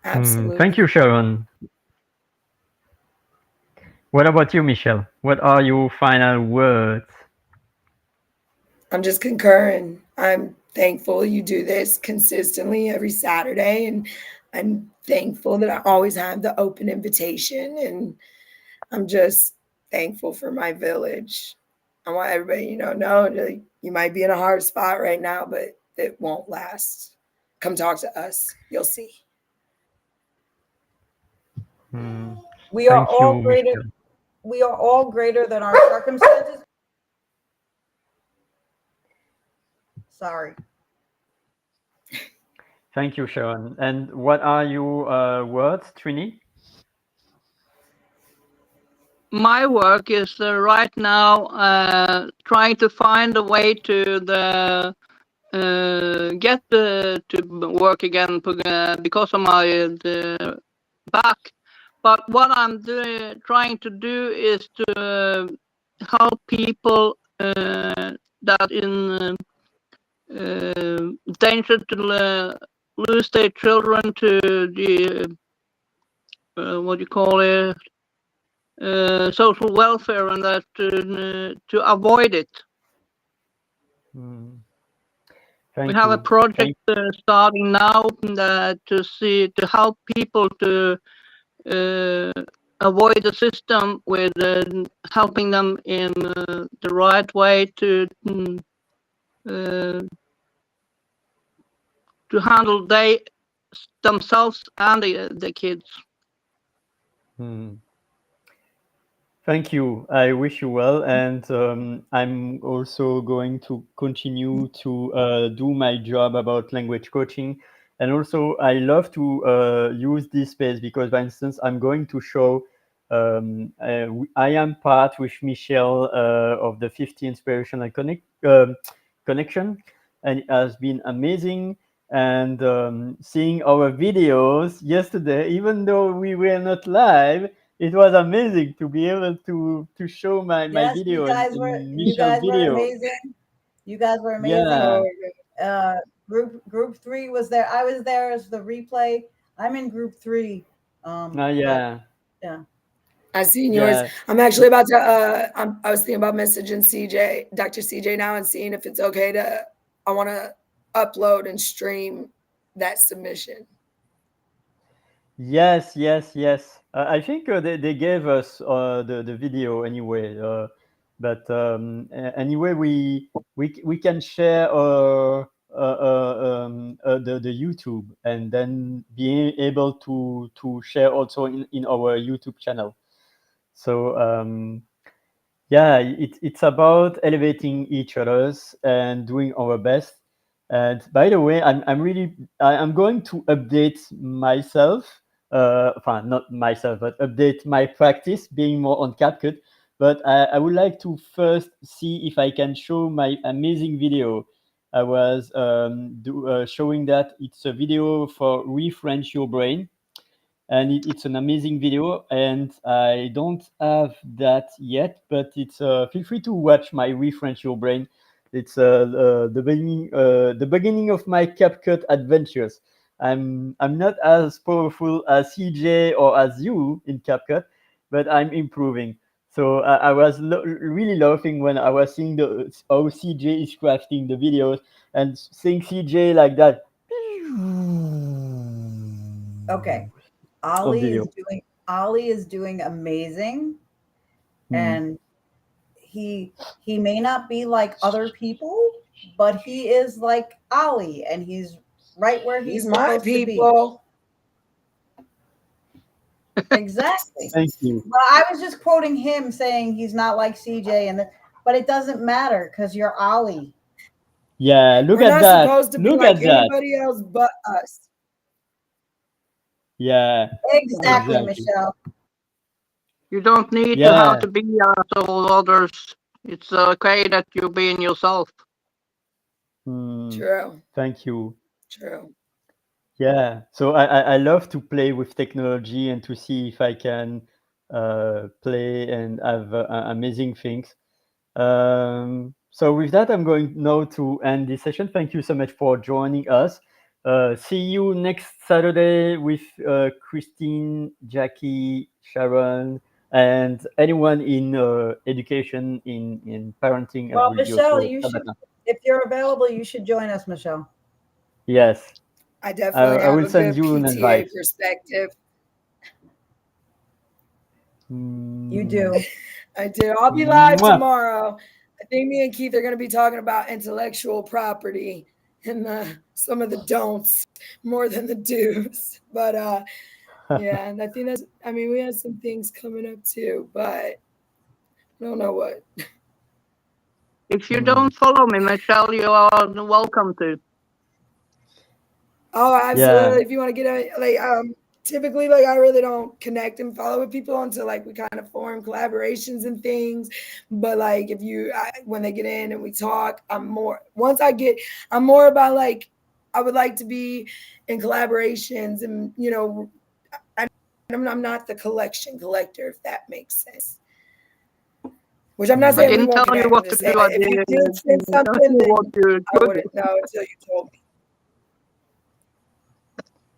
Absolutely. Thank you, Sharon. What about you, Michelle? What are your final words? I'm just concurring. I'm thankful you do this consistently every Saturday, and I'm thankful that I always have the open invitation, and I'm just thankful for my village. I want everybody, know that you might be in a hard spot right now, but it won't last. Come talk to us. You'll see. We are Thank all you, greater. Michelle. We are all greater than our circumstances. Sorry. Thank you, Sharon. And what are your words, Trini? My work is right now trying to find a way to get to work again because of my back. But what I'm trying to do is to help people that in danger to lose their children to the what do you call it, social welfare and that to avoid it. Thank We have a you. project starting now to help people to avoid the system with helping them in the right way to handle themselves and the kids. Thank you. I wish you well, and I'm also going to continue to do my job about language coaching. And also, I love to use this space because, for instance, I'm going to show I am part with Michelle of the 50 Inspirational Connection, and it has been amazing. And seeing our videos yesterday, even though we were not live, it was amazing to be able to show my Yes, video and you Michelle's guys were video. amazing. You guys were Yeah. amazing. Group 3 was there. I was there as the replay. I'm in group 3. Yeah. Yeah. I seen yours. Yeah. I'm actually about to. I was thinking about messaging CJ, Dr. CJ now, and seeing if it's okay to. I want to upload and stream that submission. Yes. I think they gave us the video anyway. But anyway, we can share the YouTube and then being able to share also in our YouTube channel. So yeah, it's about elevating each other's and doing our best. And by the way, I'm going to update myself, enfin, not myself, but update my practice being more on CapCut. But I would like to first see if I can show my amazing video. I was showing that it's a video for Refrench Your Brain, and it's an amazing video, and I don't have that yet, but it's feel free to watch my Refrench Your Brain. It's the beginning of my CapCut adventures. I'm not as powerful as CJ or as you in CapCut, but I'm improving. So I was really laughing when I was seeing how CJ is crafting the videos and seeing CJ like that Okay. on video. Ollie is doing amazing, Hmm. and he may not be like other people, but he is like Ollie, and he's right where He's he's my supposed to be. people. Exactly. Thank you. But I was just quoting him saying he's not like CJ, but it doesn't matter because you're Ollie. Yeah, look We're at not that. supposed to be Look like at that. anybody else but us. Yeah, Exactly, exactly. Michelle. You don't need to have Yeah. to be as all others. It's okay that you're being yourself. True. Thank you. True. Yeah. So I love to play with technology and to see if I can play and have amazing things. So with that, I'm going now to end this session. Thank you so much for joining us. See you next Saturday with Christine, Jackie, Sharon, and anyone in education, in parenting, Well, will be Michelle, also you should, Tabata. if you're available, you should join us, Michelle. Yes, I definitely I have will a send good you an PTA invite. perspective. You do. I do. I'll be live Mwah. tomorrow. I think me and Keith are going to be talking about intellectual property and some of the don'ts more than the do's. But yeah, and I think we have some things coming up too, but I don't know what. If you don't follow me, Michelle, you are welcome to. Oh, absolutely. Yeah. If you want to get typically I really don't connect and follow with people until we kind of form collaborations and things. But if when they get in and we talk, I'm more about I would like to be in collaborations and I'm not the collector, if that makes sense. Which I'm not I saying we didn't won't tell you connect. what I'm to just do. saying I if you did send didn't tell something, you then what you I could. wouldn't know until you told me.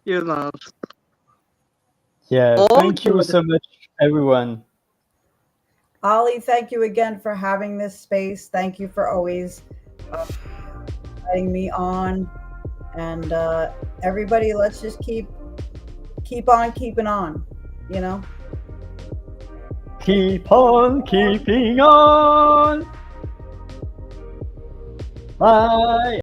You know. Yeah. All Thank you good. so much, everyone. Ollie, thank you again for having this space. Thank you for always letting me on. And everybody, let's just keep on keeping on. You know. Keep on keeping on. Bye.